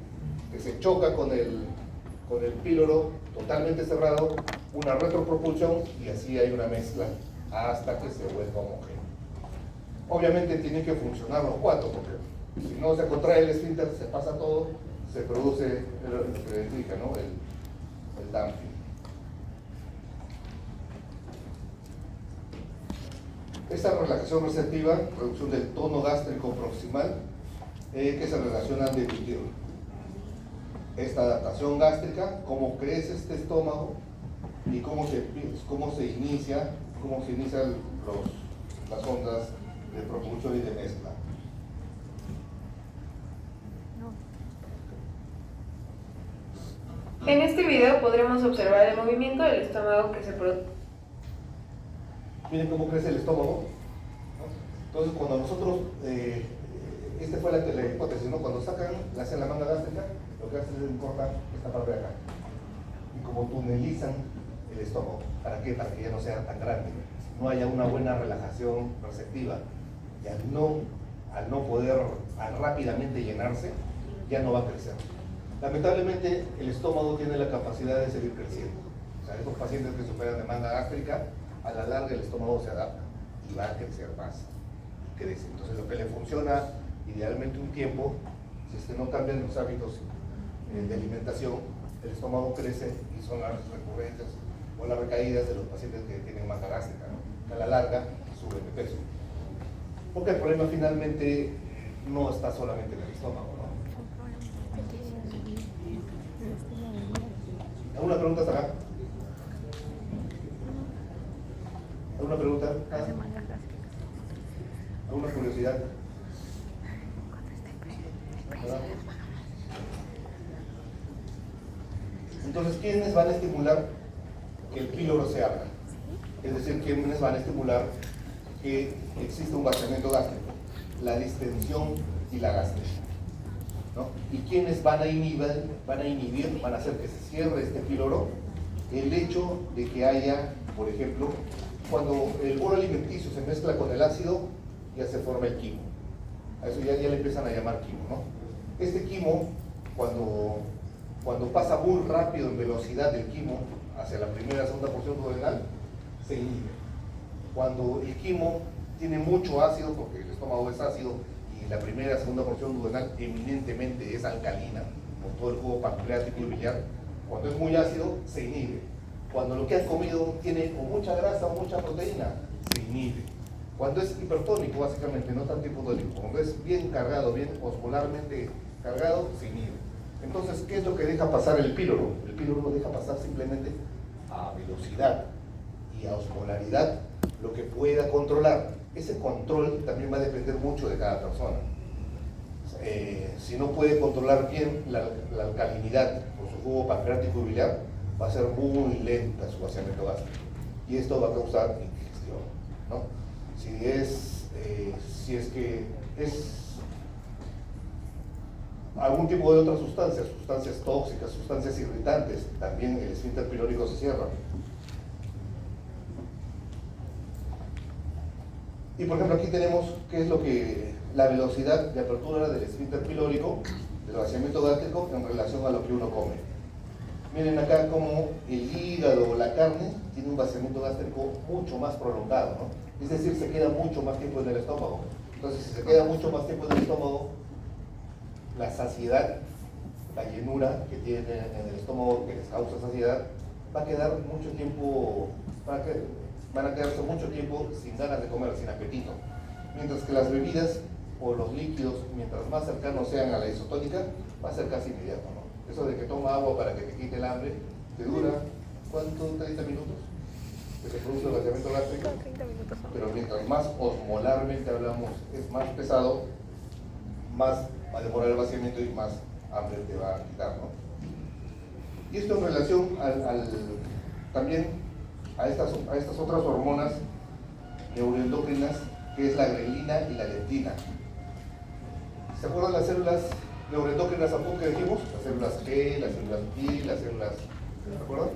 que se choca con el píloro totalmente cerrado, una retropropulsión y así hay una mezcla hasta que se vuelva homogéneo. Obviamente tienen que funcionar los cuatro, porque si no se contrae el esfínter, se pasa todo, se produce lo que les dije, ¿no? El dumping. Esta relajación receptiva, reducción del tono gástrico proximal, que se relacionan de emitir. Esta adaptación gástrica, cómo crece este estómago y cómo se inicia las ondas de propulsión y de mezcla. En este video podremos observar el movimiento del estómago que se produce. Miren cómo crece el estómago, ¿no? Entonces, cuando nosotros, esta fue la hipótesis, ¿no? Cuando le hacen la manga gástrica, lo que hacen es cortar esta parte de acá. Y como tunelizan el estómago. ¿Para qué? Para que ya no sea tan grande, no haya una buena relajación receptiva. Y al no poder rápidamente llenarse, ya no va a crecer. Lamentablemente, el estómago tiene la capacidad de seguir creciendo. O sea, estos pacientes que superan de manga gástrica, a la larga el estómago se adapta y va a crecer más. Y crece. Entonces, lo que le funciona idealmente un tiempo, si es que no cambian los hábitos de alimentación, el estómago crece y son las recurrencias o las recaídas de los pacientes que tienen manga gástrica, ¿no? A la larga suben de peso. Porque el problema finalmente no está solamente en el estómago, ¿no? ¿Alguna pregunta hasta acá? ¿Alguna pregunta? ¿Alguna curiosidad? ¿Verdad? Entonces, ¿quiénes van a estimular que el píloro se abra? Es decir, ¿quiénes van a estimular que exista un vaciamiento gástrico? La distensión y la gastritis, ¿no? ¿Y quiénes van a inhibir, van a hacer que se cierre este píloro? El hecho de que haya, por ejemplo, cuando el bolo alimenticio se mezcla con el ácido, ya se forma el quimo. A eso ya le empiezan a llamar quimo, ¿no? Este quimo, cuando pasa muy rápido en velocidad del quimo hacia la primera y segunda porción duodenal, se inhibe. Cuando el quimo tiene mucho ácido, porque el estómago es ácido y la primera y segunda porción duodenal eminentemente es alcalina, por todo el jugo pancreático y biliar, cuando es muy ácido, se inhibe. Cuando lo que has comido tiene o mucha grasa o mucha proteína, se inhibe. Cuando es hipertónico, básicamente, no tanto hipotónico, cuando es bien cargado, bien osmolarmente cargado, se inhibe. Entonces, ¿qué es lo que deja pasar el píloro? El píloro lo deja pasar simplemente a velocidad y a osmolaridad lo que pueda controlar. Ese control también va a depender mucho de cada persona. Si no puede controlar bien la alcalinidad por su jugo pancreático y biliar, va a ser muy lenta su vaciamiento gástrico y esto va a causar indigestión, ¿no? Si es que es algún tipo de otras sustancias tóxicas, sustancias irritantes, también el esfínter pilórico se cierra. Y por ejemplo aquí tenemos qué es la velocidad de apertura del esfínter pilórico, del vaciamiento gástrico en relación a lo que uno come. Miren acá como el hígado o la carne tiene un vaciamiento gástrico mucho más prolongado, ¿no? Es decir, se queda mucho más tiempo en el estómago. Entonces, si se queda mucho más tiempo en el estómago, la saciedad, la llenura que tiene en el estómago que les causa saciedad, va a quedar mucho tiempo, van a quedarse mucho tiempo sin ganas de comer, sin apetito. Mientras que las bebidas o los líquidos, mientras más cercanos sean a la isotónica, va a ser casi inmediato, ¿no? Eso de que toma agua para que te quite el hambre, te dura, ¿cuánto? 30 minutos que se produce el vaciamiento gástrico. 30 minutos. Pero mientras más osmolarmente hablamos, es más pesado, más va a demorar el vaciamiento y más hambre te va a quitar, ¿no? Y esto en relación también a estas otras hormonas neuroendocrinas, que es la grelina y la leptina. ¿Se acuerdan las células neuroendocrinas a punto que dijimos? Las células G, las células Pi, las células... ¿Se acuerdan?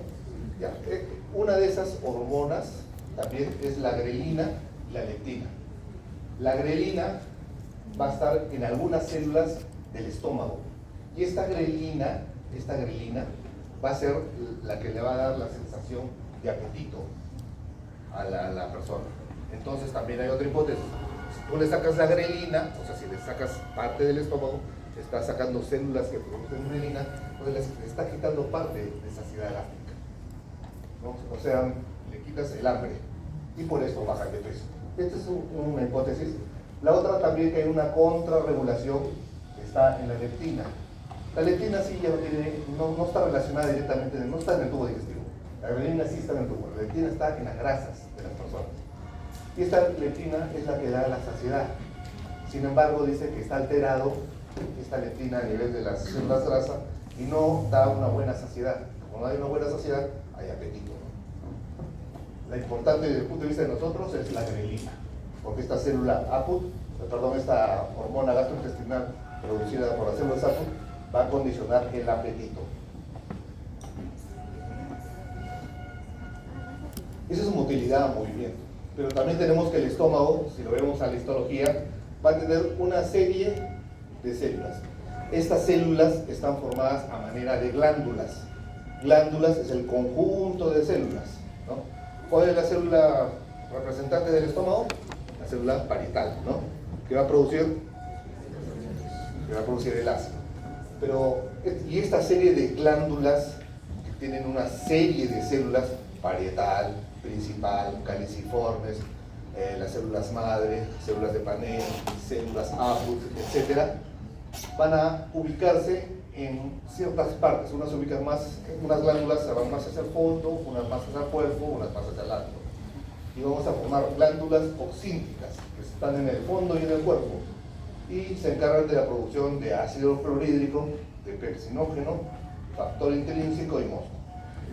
Ya. Una de esas hormonas también es la grelina y la leptina. La grelina va a estar en algunas células del estómago. Y esta grelina va a ser la que le va a dar la sensación de apetito a la persona. Entonces también hay otra hipótesis. Si tú le sacas la grelina, o sea, si le sacas parte del estómago, estás sacando células que producen grelina, entonces le está quitando parte de saciedad gástrica, ¿no? O sea, le quitas el hambre y por eso baja de peso. Esta es una hipótesis. La otra también, que hay una contrarregulación que está en la leptina. La leptina sí ya no está relacionada directamente, no está en el tubo digestivo. La grelina sí está en el tubo, la leptina está en las grasas de las personas. Y esta leptina es la que da la saciedad. Sin embargo, dice que está alterado esta leptina a nivel de las células grasa y no da una buena saciedad. Como no hay una buena saciedad, hay apetito, ¿no? La importante desde el punto de vista de nosotros es la grelina, porque esta célula APUT, esta hormona gastrointestinal producida por las células APUT, va a condicionar el apetito. Esa es su utilidad a movimiento. Pero también tenemos que el estómago, si lo vemos a la histología, va a tener una serie de células. Estas células están formadas a manera de glándulas. Glándulas es el conjunto de células, ¿no? ¿Cuál es la célula representante del estómago? La célula parietal, ¿no? Que va a producir el ácido. Y esta serie de glándulas que tienen una serie de células, parietal, principal, caliciformes, las células madre, células de Panel, células APUT, etc., van a ubicarse en ciertas partes. Unas glándulas se van más hacia el fondo, unas más hacia el cuerpo, unas más hacia el alto. Y vamos a formar glándulas oxínticas, que están en el fondo y en el cuerpo, y se encargan de la producción de ácido clorhídrico, de pepsinógeno, factor intrínseco y moco,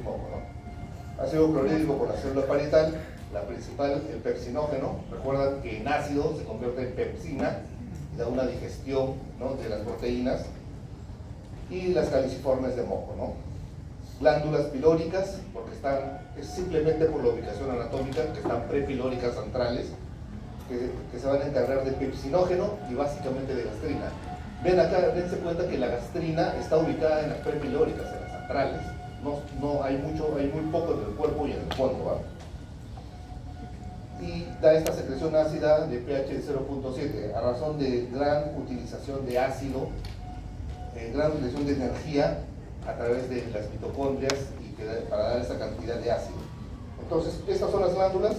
¿no? Ácido clorhídrico por la célula parietal, la principal, el pepsinógeno. Recuerdan que en ácido se convierte en pepsina y da una digestión, ¿no?, de las proteínas. Y las caliciformes de moco, ¿no? Glándulas pilóricas, porque es simplemente por la ubicación anatómica, que están prepilóricas centrales, que se van a encargar de pepsinógeno y básicamente de gastrina. Ven acá, dense cuenta que la gastrina está ubicada en las prepilóricas, en las centrales. No hay muy poco en el cuerpo y en el fondo, ¿va? Y da esta secreción ácida de pH de 0.7 a razón de gran utilización de ácido, gran utilización de energía a través de las mitocondrias para dar esa cantidad de ácido. Entonces, estas son las glándulas,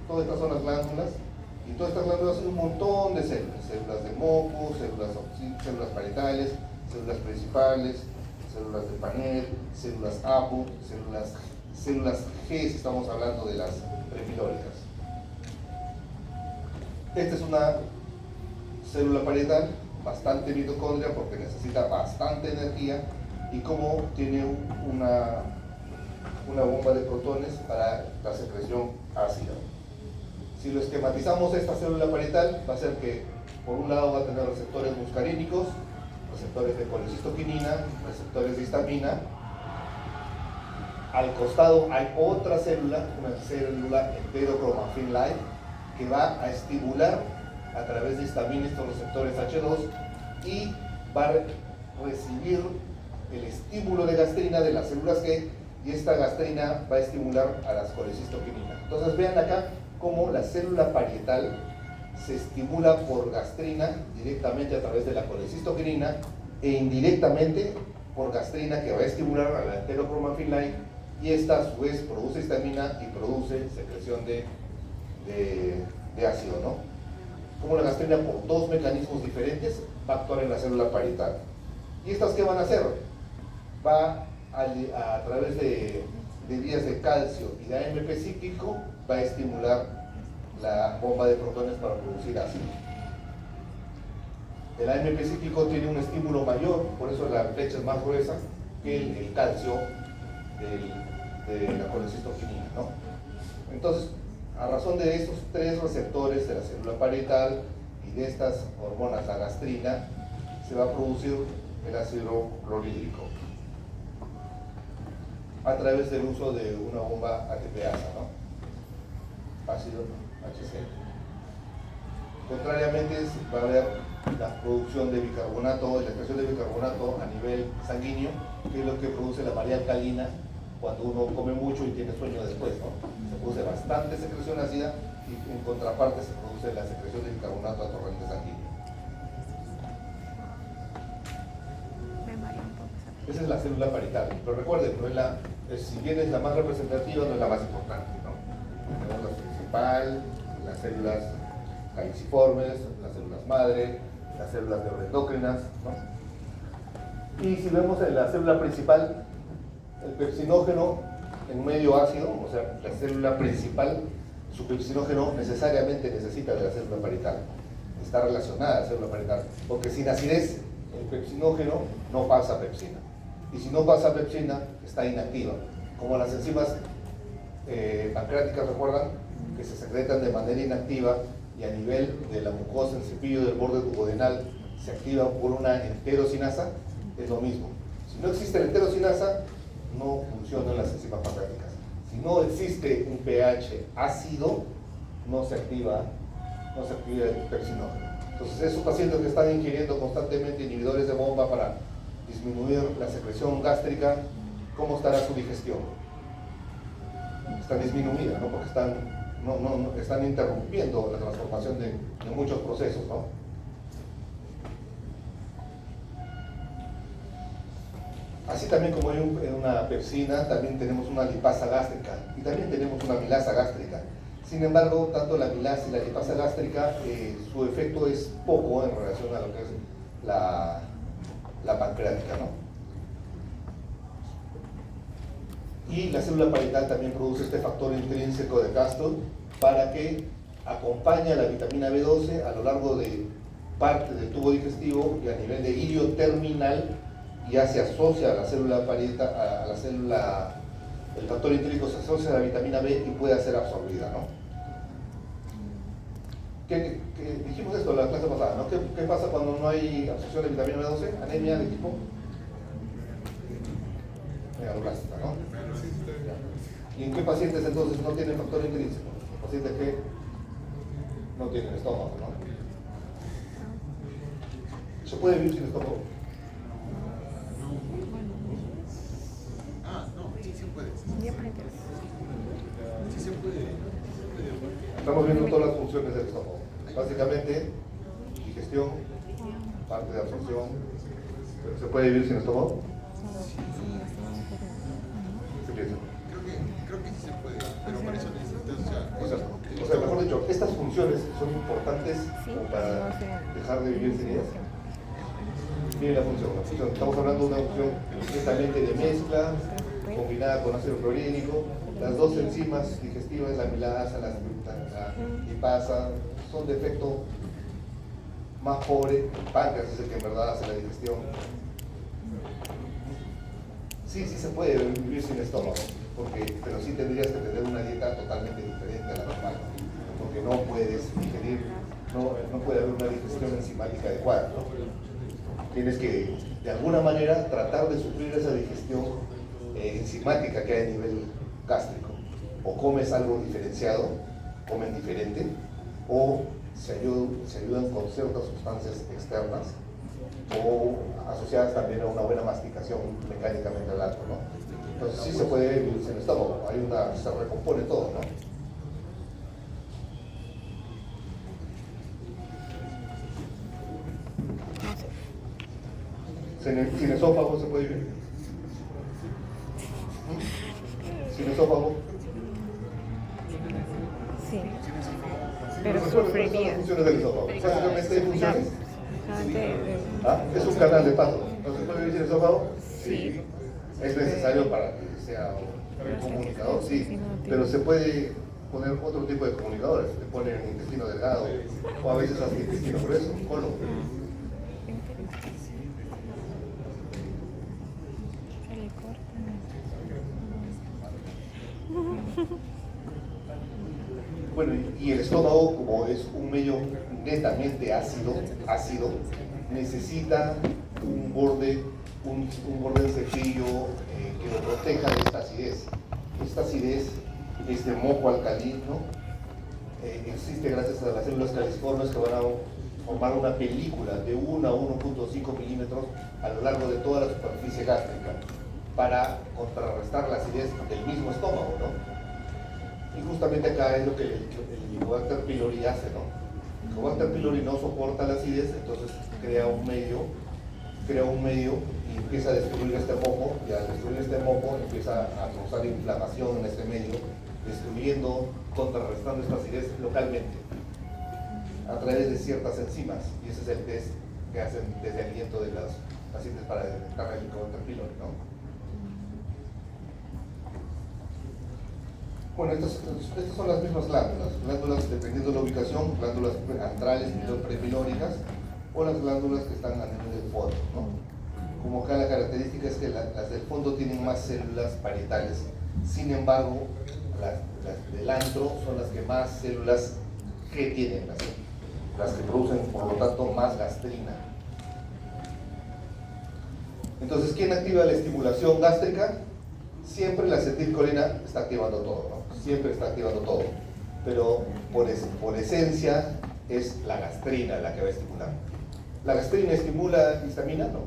todas estas son las glándulas, y todas estas glándulas son un montón de células de moco, células parietales, células principales, células de Panel, células APU, células G, si estamos hablando de las prepilóricas. Esta es una célula parietal, bastante mitocondria porque necesita bastante energía, y como tiene una bomba de protones para la secreción ácida. Si lo esquematizamos, esta célula parietal va a ser que por un lado va a tener receptores muscarínicos, receptores de colecistoquinina, receptores de histamina. Al costado hay otra célula, una célula enterocromafin-like, que va a estimular a través de histamina estos receptores H2 y va a recibir el estímulo de gastrina de las células G, y esta gastrina va a estimular a las colecistoquinina. Entonces vean acá cómo la célula parietal se estimula por gastrina directamente a través de la colecistoquinina e indirectamente por gastrina, que va a estimular a la enterocromafin-like, y esta a su vez produce histamina y produce secreción de ácido, ¿no? Como la gastrina, por dos mecanismos diferentes, va a actuar en la célula parietal. ¿Y estas qué van a hacer? Va a través de vías de calcio y de AMP cíclico, va a estimular la bomba de protones para producir ácido. El AMP cíclico tiene un estímulo mayor, por eso la flecha es más gruesa que el calcio de la colecistoquinina, ¿no? Entonces, a razón de estos tres receptores de la célula parietal y de estas hormonas, la gastrina, se va a producir el ácido clorhídrico a través del uso de una bomba ATPasa, ¿no? Ácido HCl. Contrariamente, va a haber la producción de bicarbonato, la expresión de bicarbonato a nivel sanguíneo, que es lo que produce la María alcalina cuando uno come mucho y tiene sueño después, ¿no? Se produce bastante secreción ácida y en contraparte se produce la secreción de bicarbonato a torrente sanguíneo. Esa es la célula parietal, pero recuerden, no es si bien es la más representativa, no es la más importante, ¿no? Tenemos la principal, las células caliciformes, las células madre, las células neuroendocrinas, ¿no? Y si vemos en la célula principal, el pepsinógeno en medio ácido, o sea, la célula principal, su pepsinógeno necesariamente necesita de la célula parietal. Está relacionada a la célula parietal, porque sin acidez, el pepsinógeno no pasa pepsina. Y si no pasa pepsina, está inactiva. Como las enzimas pancreáticas, recuerdan, que se secretan de manera inactiva y a nivel de la mucosa, el cepillo del borde duodenal, se activa por una enterocinasa, es lo mismo. Si no existe la enterocinasa, no funcionan las enzimas pancreáticas. Si no existe un pH ácido, no se activa el pepsinógeno. Entonces, esos pacientes que están ingiriendo constantemente inhibidores de bomba para disminuir la secreción gástrica, ¿cómo estará su digestión? Está disminuida, ¿no? Porque están interrumpiendo la transformación de muchos procesos, ¿no? Así también como hay una pepsina, también tenemos una lipasa gástrica y también tenemos una amilasa gástrica. Sin embargo, tanto la amilasa y la lipasa gástrica, su efecto es poco en relación a lo que es la pancreática, ¿no? Y la célula parietal también produce este factor intrínseco de Castle para que acompañe a la vitamina B12 a lo largo de parte del tubo digestivo y a nivel de ilio terminal, ya se asocia a la célula parietal, a la célula, el factor intrínseco se asocia a la vitamina B y puede ser absorbida, ¿no? Dijimos esto en la clase pasada, ¿no? ¿Qué pasa cuando no hay absorción de vitamina B12? Anemia de tipo megaloblástica, ¿no? ¿Y en qué pacientes entonces no tienen factor intrínseco? Pacientes que no tienen estómago, ¿no? ¿Se puede vivir sin estómago? Sí se puede. Estamos viendo todas las funciones del estómago. Básicamente, digestión, parte de absorción. ¿Se puede vivir sin estómago? ¿Qué piensan? Creo que sí se puede, pero para eso necesitas, o sea, mejor dicho, estas funciones son importantes como para dejar de vivir sin ellas. Miren la función. Estamos hablando de una función netamente de mezcla, combinada con ácido clorhídrico. Las dos enzimas digestivas, la amilasa, la lipasa, son de efecto más pobre. El páncreas es el que en verdad hace la digestión. Sí se puede vivir sin estómago, pero sí tendrías que tener una dieta totalmente diferente a la normal, porque no puedes digerir, no puede haber una digestión enzimática adecuada, ¿no? Tienes que, de alguna manera, tratar de suplir esa digestión enzimática que hay a nivel gástrico. O comes algo diferenciado, comen diferente, o se ayudan con ciertas sustancias externas, o asociadas también a una buena masticación mecánicamente hablando, ¿no? Entonces sí se puede vivir sin estómago, se recompone todo, ¿no? Sin esófago se puede vivir. Sin esófago. Sí, pero ¿Cuáles son sufriría. las funciones del esófago? Básicamente hay funciones. Ah, Es un canal de paso. ¿No se puede vivir sin esófago? Sí. ¿Es necesario para que sea un comunicador? Sí, pero se puede poner otro tipo de comunicadores. Se pone el intestino delgado o a veces hasta intestino grueso, colon. Bueno, y el estómago, como es un medio netamente ácido, necesita un borde de cepillo que lo proteja de esta acidez. Esta acidez es de moco alcalino, existe gracias a las células caliciformes que van a formar una película de 1 a 1.5 milímetros a lo largo de toda la superficie gástrica para contrarrestar la acidez del mismo estómago, ¿no? Y justamente acá es lo que el Helicobacter pylori hace, ¿no? El Helicobacter pylori no soporta la acidez, entonces crea un medio y empieza a destruir este moco, y al destruir este moco empieza a causar inflamación en este medio, destruyendo, contrarrestando esta acidez localmente a través de ciertas enzimas, y ese es el test que hacen desde el aliento de los pacientes para detectar el Helicobacter pylori, ¿no? Bueno, estas son las mismas glándulas dependiendo de la ubicación, glándulas antrales prepilóricas o las glándulas que están a nivel del fondo, ¿no? Como acá la característica es que las del fondo tienen más células parietales, sin embargo, las del antro son las que más células G tienen, las que producen, por lo tanto, más gastrina. Entonces, ¿quién activa la estimulación gástrica? Siempre la acetilcolina está activando todo, ¿no? Siempre está activando todo, pero por esencia es la gastrina la que va a estimular. ¿La gastrina estimula histamina? No.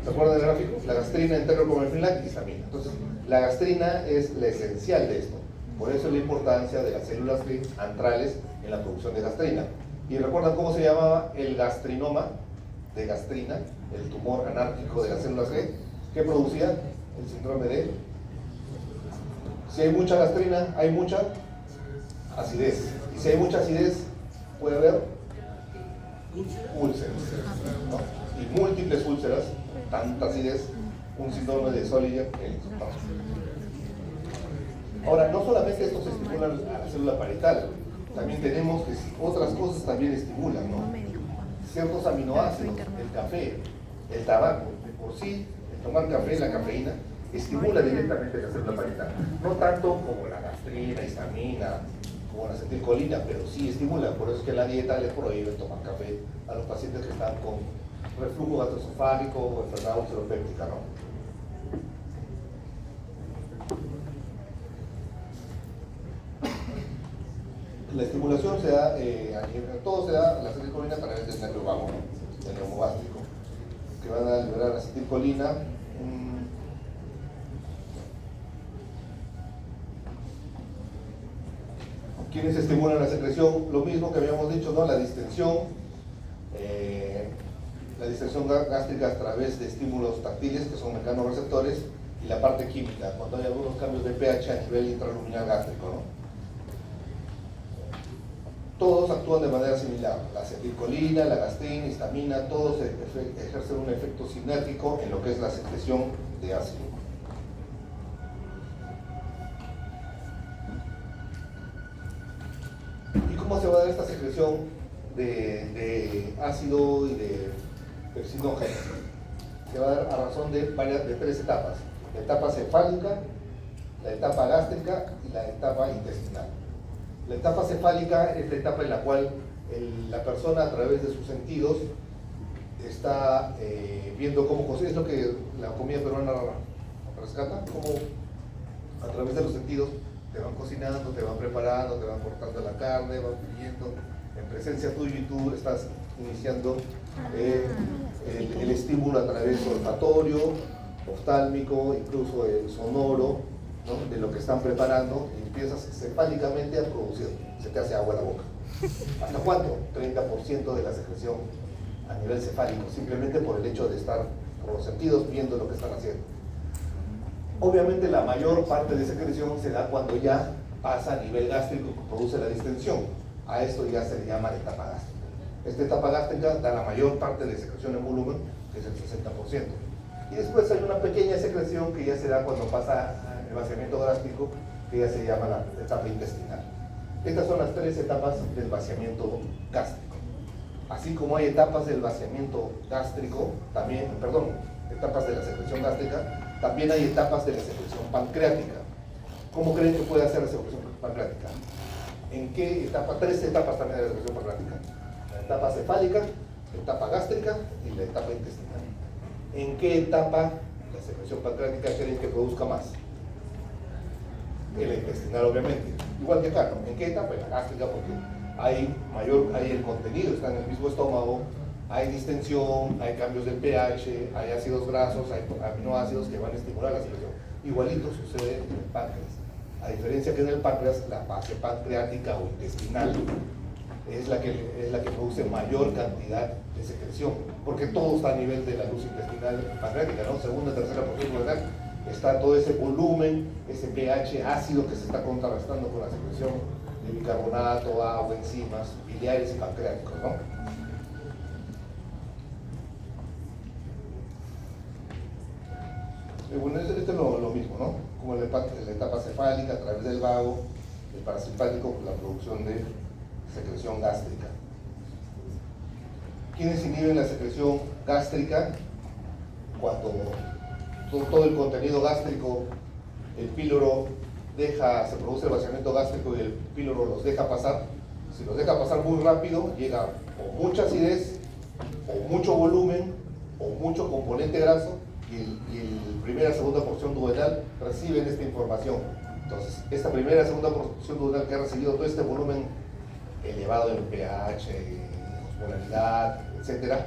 ¿Se acuerdan del gráfico? La gastrina en terrocomerfenlac, histamina. Entonces, la gastrina es la esencial de esto. Por eso la importancia de las células antrales en la producción de gastrina. ¿Y recuerdan cómo se llamaba el gastrinoma de gastrina, el tumor anárquico de las células G? ¿Qué producía? El síndrome de... Si hay mucha gastrina, hay mucha acidez. Y si hay mucha acidez, puede haber úlceras, ¿no? Y múltiples úlceras, tanta acidez, un síndrome de Solinger. Ahora, no solamente esto se estimula a la célula parietal, también tenemos que otras cosas también estimulan, ¿no? Ciertos aminoácidos, el café, el tabaco, de por sí, el tomar café, la cafeína, estimula directamente la célula parietal. No tanto como la gastrina, histamina, como la acetilcolina, pero sí estimula. Por eso es que en la dieta les prohíben tomar café a los pacientes que están con reflujo gastroesofágico o enfermedad ulceropéptica, ¿no? La estimulación se da, todo se da, la acetilcolina a través del nervio vago, ¿no? Del neumogástrico, que van a liberar acetilcolina. ¿Quiénes estimulan la secreción? Lo mismo que habíamos dicho, ¿no? La distensión gástrica a través de estímulos táctiles, que son mecanorreceptores, y la parte química, cuando hay algunos cambios de pH a nivel intraluminal gástrico, ¿no? Todos actúan de manera similar. La acetilcolina, la gastrina, histamina, todos ejercen un efecto sinérgico en lo que es la secreción de ácido. ¿Y cómo se va a dar esta secreción de ácido y de pepsinógeno? Se va a dar a razón de tres etapas: la etapa cefálica, la etapa gástrica y la etapa intestinal. La etapa cefálica es la etapa en la cual la persona, a través de sus sentidos, está viendo cómo cocina. Es lo que la comida peruana rescata, cómo a través de los sentidos te van cocinando, te van preparando, te van cortando la carne, van pidiendo en presencia tuya, y tú estás iniciando el estímulo a través olfatorio, oftálmico, incluso el sonoro, ¿no? De lo que están preparando, y empiezas cefálicamente a producir, se te hace agua en la boca. ¿Hasta cuánto? 30% de la secreción a nivel cefálico, simplemente por el hecho de estar por los sentidos viendo lo que están haciendo. Obviamente la mayor parte de secreción se da cuando ya pasa a nivel gástrico, que produce la distensión. A esto ya se le llama la etapa gástrica. Esta etapa gástrica da la mayor parte de secreción en volumen, que es el 60%. Y después hay una pequeña secreción que ya se da cuando pasa el vaciamiento gástrico, que ya se llama la etapa intestinal. Estas son las tres etapas del vaciamiento gástrico. Así como hay etapas del vaciamiento gástrico, etapas de la secreción gástrica, también hay etapas de la secreción pancreática. ¿Cómo creen que puede hacer la secreción pancreática? ¿En qué etapa? Tres etapas también de la secreción pancreática. La etapa cefálica, la etapa gástrica y la etapa intestinal. ¿En qué etapa la secreción pancreática creen que produzca más? En la intestinal, obviamente. Igual que acá, ¿no? ¿En qué etapa? En la gástrica, porque hay el contenido, está en el mismo estómago, hay distensión, hay cambios del pH, hay ácidos grasos, hay aminoácidos que van a estimular la secreción. Igualito sucede en el páncreas. A diferencia que en el páncreas, la fase pancreática o intestinal es la que produce mayor cantidad de secreción, porque todo está a nivel de la luz intestinal pancreática, ¿no? Segunda, tercera porción duodenal, está todo ese volumen, ese pH ácido que se está contrarrestando con la secreción de bicarbonato, agua, enzimas, biliares y pancreáticos, ¿no? Bueno, esto es lo mismo, ¿no? Como la etapa cefálica a través del vago, el parasimpático por la producción de secreción gástrica. ¿Quiénes inhiben la secreción gástrica? Cuando todo el contenido gástrico, el píloro se produce el vaciamiento gástrico y el píloro los deja pasar. Si los deja pasar muy rápido, llega o mucha acidez, o mucho volumen, o mucho componente graso, y el primera y segunda porción duodenal reciben esta información. Entonces, esta primera y segunda porción duodenal que ha recibido todo este volumen elevado en pH, osmolaridad, etcétera,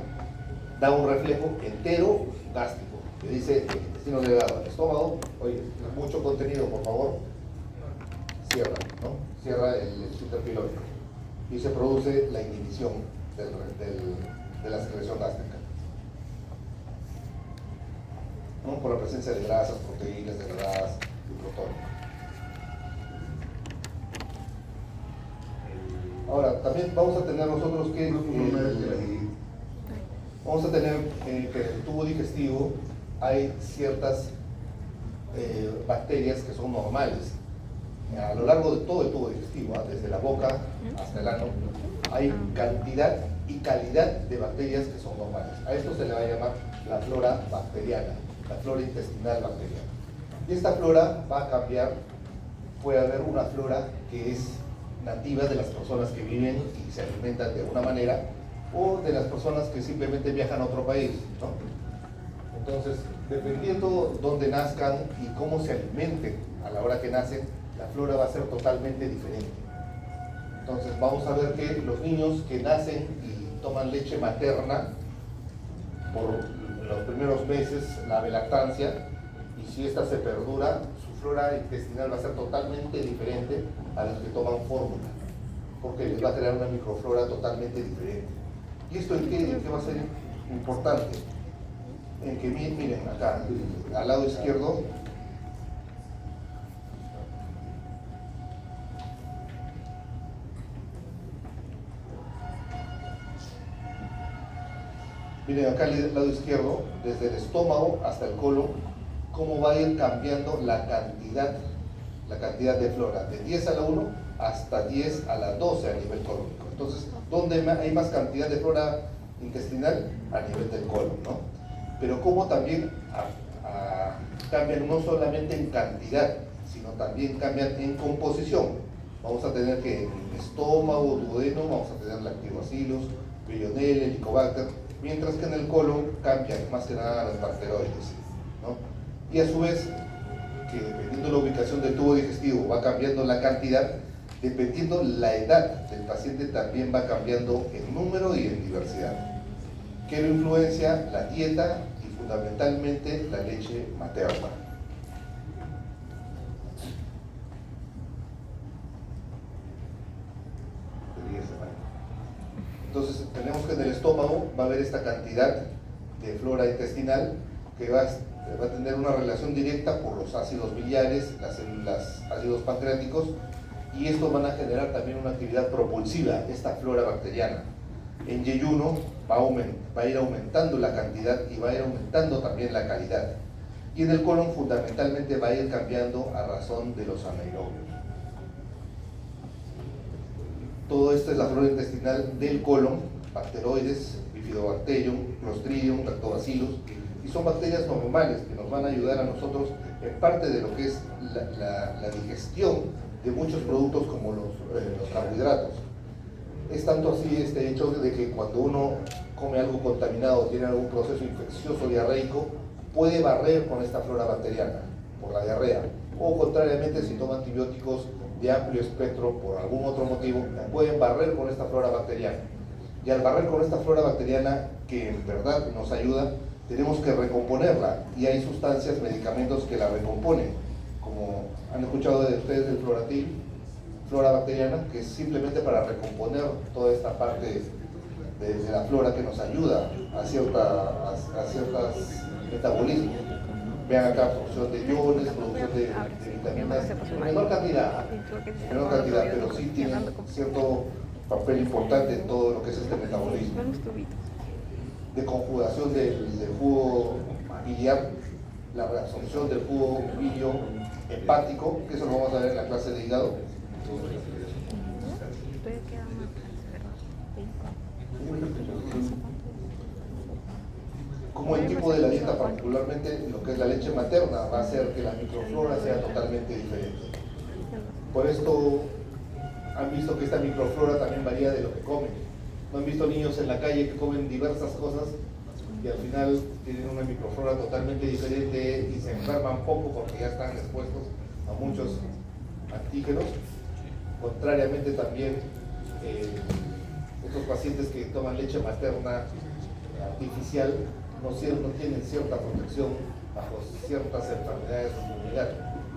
da un reflejo entero gástrico que dice el intestino delgado al estómago: oye, mucho contenido, por favor, cierra, ¿no? Cierra el esfínter pilórico y se produce la inhibición de la secreción gástrica, ¿no? Por la presencia de grasas, proteínas degradadas y protónicos. Ahora, también vamos a tener nosotros que vamos a tener que en el tubo digestivo hay ciertas bacterias que son normales. A lo largo de todo el tubo digestivo, desde la boca hasta el ano, hay cantidad y calidad de bacterias que son normales. A esto se le va a llamar la flora bacteriana, la flora intestinal bacteriana. Y esta flora va a cambiar. Puede haber una flora que es nativa de las personas que viven y se alimentan de una manera, o de las personas que simplemente viajan a otro país, ¿no? Entonces, dependiendo dónde nazcan y cómo se alimenten a la hora que nacen, la flora va a ser totalmente diferente. Entonces, vamos a ver que los niños que nacen y toman leche materna por los primeros meses, la lactancia, y si esta se perdura, su flora intestinal va a ser totalmente diferente a los que toman fórmula, porque les va a crear una microflora totalmente diferente. ¿Y esto en qué va a ser importante? En que, miren, acá, al lado izquierdo, miren acá al lado izquierdo, desde el estómago hasta el colon, cómo va a ir cambiando la cantidad de flora, de 10 a la 1 hasta 10 a la 12 a nivel colónico. Entonces, ¿dónde hay más cantidad de flora intestinal? A nivel del colon, ¿no? Pero cómo también cambian no solamente en cantidad, sino también cambian en composición. Vamos a tener que en el estómago, duodeno, vamos a tener lactobacillus, Bellonella, Helicobacter, mientras que en el colon cambian más que nada los bacteroides, ¿no? Y a su vez, que dependiendo de la ubicación del tubo digestivo va cambiando la cantidad, dependiendo la edad del paciente también va cambiando en número y en diversidad. ¿Qué lo influencia? La dieta y fundamentalmente la leche materna. Entonces tenemos que en el estómago va a haber esta cantidad de flora intestinal que va a tener una relación directa por los ácidos biliares, las células ácidos pancreáticos, y estos van a generar también una actividad propulsiva, esta flora bacteriana. En yeyuno va a ir aumentando la cantidad y va a ir aumentando también la calidad. Y en el colon fundamentalmente va a ir cambiando a razón de los anaerobios. Todo esto es la flora intestinal del colon: bacteroides, bifidobacterium, clostridium, lactobacillus, y son bacterias normales que nos van a ayudar a nosotros en parte de lo que es la digestión de muchos productos como los carbohidratos. Es tanto así este hecho de que cuando uno come algo contaminado, tiene algún proceso infeccioso diarreico, puede barrer con esta flora bacteriana por la diarrea, o contrariamente si toma antibióticos de amplio espectro por algún otro motivo, pueden barrer con esta flora bacteriana. Y al barrer con esta flora bacteriana, que en verdad nos ayuda, tenemos que recomponerla, y hay sustancias, medicamentos que la recomponen, como han escuchado de ustedes del Floratil, flora bacteriana, que es simplemente para recomponer toda esta parte de la flora que nos ayuda a ciertos metabolismos. Vean acá, producción de iones, producción de vitaminas, en menor cantidad, pero sí tienen cierto papel importante en todo lo que es este metabolismo. De conjugación del jugo biliar, la reabsorción del jugo bilio hepático, que eso lo vamos a ver en la clase de hígado. Como el tipo de la dieta, particularmente lo que es la leche materna, va a hacer que la microflora sea totalmente diferente. Por esto han visto que esta microflora también varía de lo que comen. ¿No han visto niños en la calle que comen diversas cosas y al final tienen una microflora totalmente diferente y se enferman poco porque ya están expuestos a muchos antígenos? Contrariamente también, estos pacientes que toman leche materna artificial no tienen cierta protección bajo ciertas enfermedades de inmunidad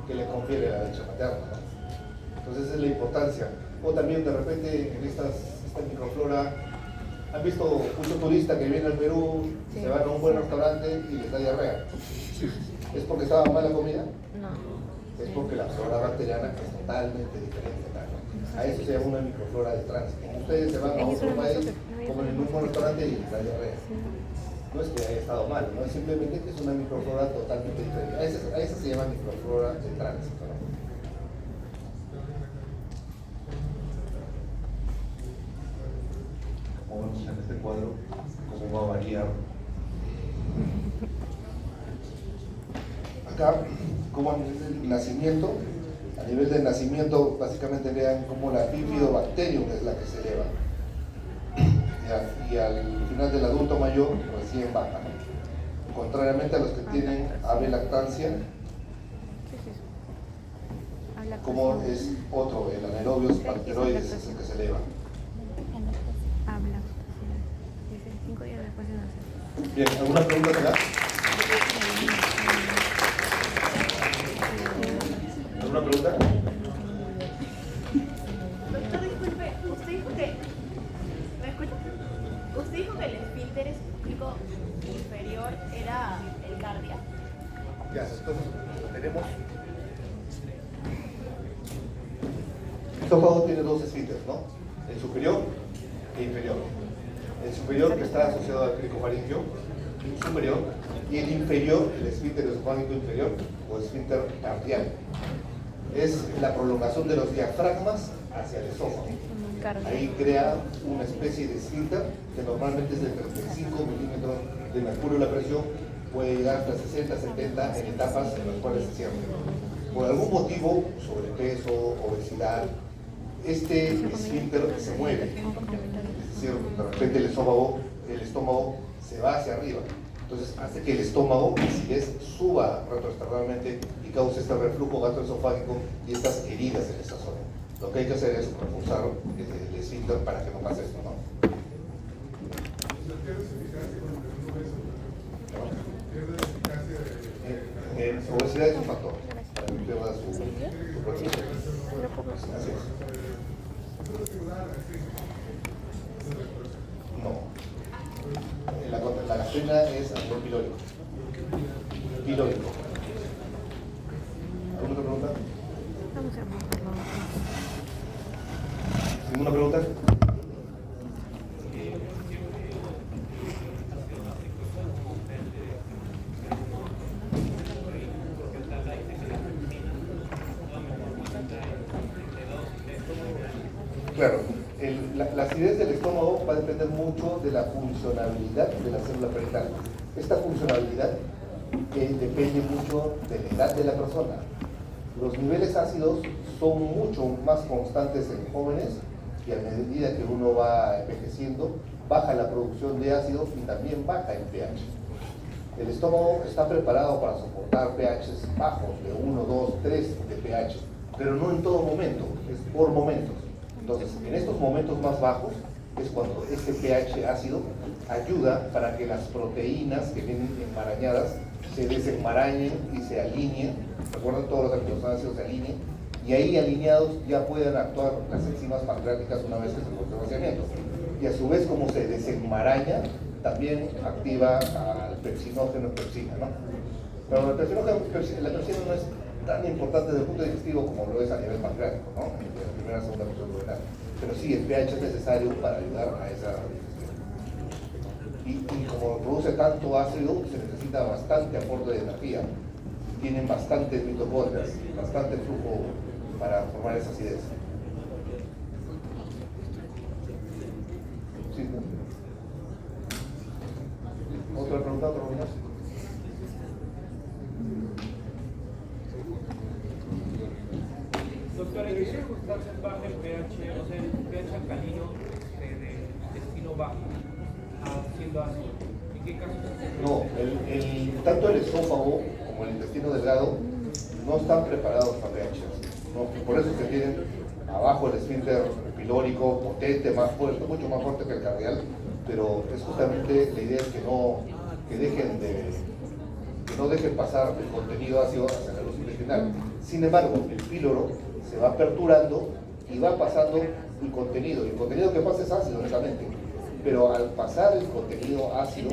que le confiere la leche materna, ¿no? Entonces esa es la importancia. O también de repente en esta microflora, han visto muchos turistas que vienen al Perú, sí, se van a un buen restaurante y les da diarrea. ¿Es porque estaba mala comida? No. Es porque la flora bacteriana es totalmente diferente, ¿no? A eso se llama una microflora de tránsito. Ustedes se van a otro país, comen en un buen restaurante y les da diarrea. No es que haya estado mal, ¿no? Es simplemente que es una microflora totalmente diferente. A esa se llama microflora de tránsito, ¿no? Como vemos en este cuadro, cómo va a variar. Acá, como a nivel del nacimiento, a nivel del nacimiento, básicamente vean cómo la bifidobacterium es la que se eleva. Y al final del adulto mayor recién baja, ¿no? Contrariamente a los que tienen ave lactancia, como es otro, el anaerobios bacteroides es el que se eleva. Bien, ¿alguna pregunta acá? ¿Alguna pregunta? Doctor, disculpe, usted dijo que... ¿Me escucha? Usted dijo que el esfínter esofágico inferior era el cardia. Ya, entonces tenemos... El esófago tiene dos esfínteres, ¿no? El superior e inferior. El superior, que está asociado al cricofaringio superior, y el inferior, el esfínter esofágico inferior o esfínter cardial. Es la prolongación de los diafragmas hacia el esófago. Ahí crea una especie de esfínter que normalmente es de 35 milímetros de mercurio la presión, puede llegar hasta 60, 70 en etapas en las cuales se cierra. Por algún motivo, sobrepeso, obesidad, este esfínter se mueve. Es decir, de repente el estómago se va hacia arriba. Entonces hace que el estómago, si es, suba retroesternalmente y cause este reflujo gastroesofágico y estas heridas en esta zona. Lo que hay que hacer es reforzar el esfínter para que no pase esto, ¿no? Obesidad es un factor para que pierda su protección. Así es. No. La gastrina es a nivel pilórico. Pilórico. ¿Alguna otra pregunta? ¿Ninguna pregunta? Claro, la acidez del estómago va a depender mucho de la funcionalidad de la célula perital. Esta funcionalidad depende mucho de la edad de la persona. Los niveles ácidos son mucho más constantes en jóvenes y a medida que uno va envejeciendo, baja la producción de ácidos y también baja el pH. El estómago está preparado para soportar pHs bajos de 1, 2, 3 de pH, pero no en todo momento, es por momentos. Entonces, en estos momentos más bajos es cuando este pH ácido ayuda para que las proteínas que vienen enmarañadas se desenmarañen y se alineen. Recuerden, todos los aminoácidos se alineen y ahí alineados ya puedan actuar las enzimas pancreáticas una vez que se produce el vaciamiento. Y a su vez, como se desenmaraña, también activa al pepsinógeno pepsina, ¿no? Pero la pepsina no es tan importante desde el punto digestivo como lo es a nivel pancreático, ¿no? En la primera y segunda función duodenal. Pero sí, el pH es necesario para ayudar a esa digestión. Y como produce tanto ácido, se necesita bastante aporte de energía. Tienen bastantes mitocondrias, bastante flujo para formar esa acidez. Sí. ¿Otra pregunta? ¿Otra pregunta? Doctor, ¿en qué circunstancias baja el pH, o sea, el pH alcalino de intestino bajo, siendo ácido? ¿En qué casos? No, tanto el esófago como el intestino delgado no están preparados para pH. No, por eso que tienen abajo el esfínter pilórico potente, más fuerte, mucho más fuerte que el cardial, pero es justamente la idea es que no dejen pasar el contenido ácido hacia la luz intestinal. Sin embargo, el píloro se va aperturando y va pasando el contenido. El contenido que pasa es ácido, honestamente. Pero al pasar el contenido ácido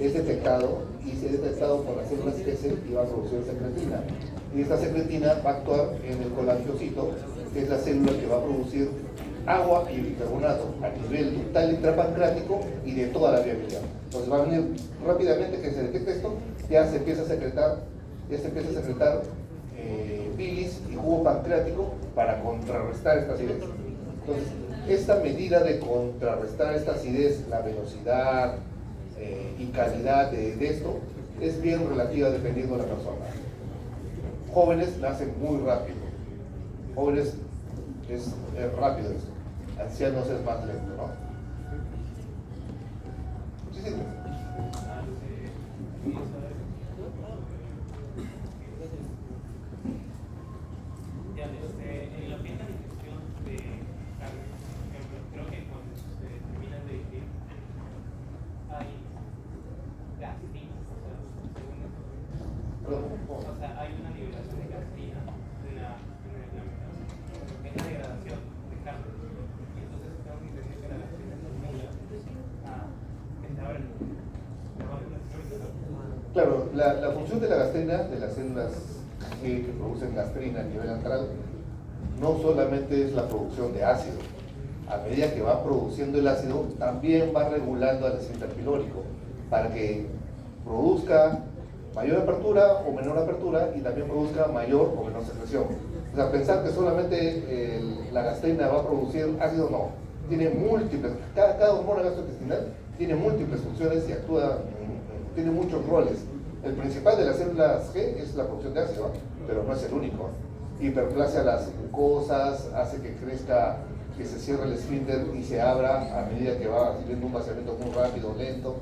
es detectado y se ha detectado por las células S y va a producir secretina. Y esta secretina va a actuar en el colangiocito, que es la célula que va a producir agua y bicarbonato a nivel ductal intrapancreático y de toda la vía biliar. Entonces va a venir rápidamente que se detecte esto, ya se empieza a secretar bilis y jugo pancreático para contrarrestar esta acidez. Entonces, esta medida de contrarrestar esta acidez, la velocidad y calidad de esto, es bien relativa dependiendo de la persona. Jóvenes nacen muy rápido. Jóvenes es rápido esto. Ancianos es más lento, ¿no? Sí, sí. En la primera digestión de carne, por ejemplo, creo que cuando se terminan de digerir hay gastrina, o sea, hay una liberación de gastrina de la degradación de carne, y entonces tengo que entender que la gastrina se acumula que se abre Claro, la función de la gastrina, de las células que producen gastrina a nivel antral, no solamente es la producción de ácido. A medida que va produciendo el ácido, también va regulando al esfínter pilórico para que produzca mayor apertura o menor apertura y también produzca mayor o menor secreción. O sea, pensar que solamente la gastrina va a producir ácido, no. Tiene múltiples, cada hormona gastrointestinal tiene múltiples funciones y actúa, tiene muchos roles. El principal de las células G es la producción de ácido, pero no es el único. Hiperplasia a las mucosas, hace que crezca, que se cierre el esfínter y se abra a medida que va haciendo un vaciamiento muy rápido, lento,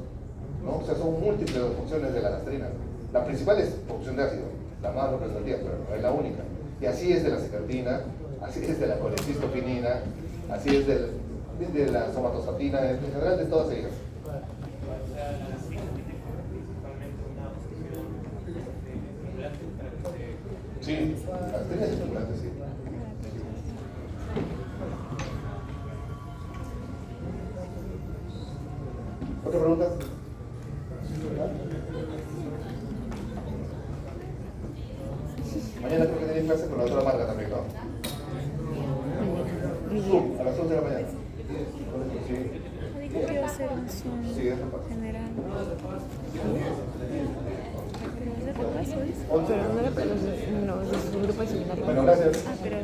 ¿no? O sea, son múltiples las funciones de la gastrina. La principal es producción de ácido, la más representativa, pero no es la única. Y así es de la secretina, así es de la colecistoquinina, así es de la somatostatina, en general de todas ellas. Sí, gastrina es estimulante, sí. ¿Otra pregunta? Mañana creo que tenéis clase con la otra marca también, ¿no? Zoom, a las 11 de la mañana. Sí. Dijo que iba a ser un Zoom Sí, eso pasa. general. Pero no le repaso eso. 11. Pero no le repaso los de su grupo de seminario. Bueno, gracias. Ah, pero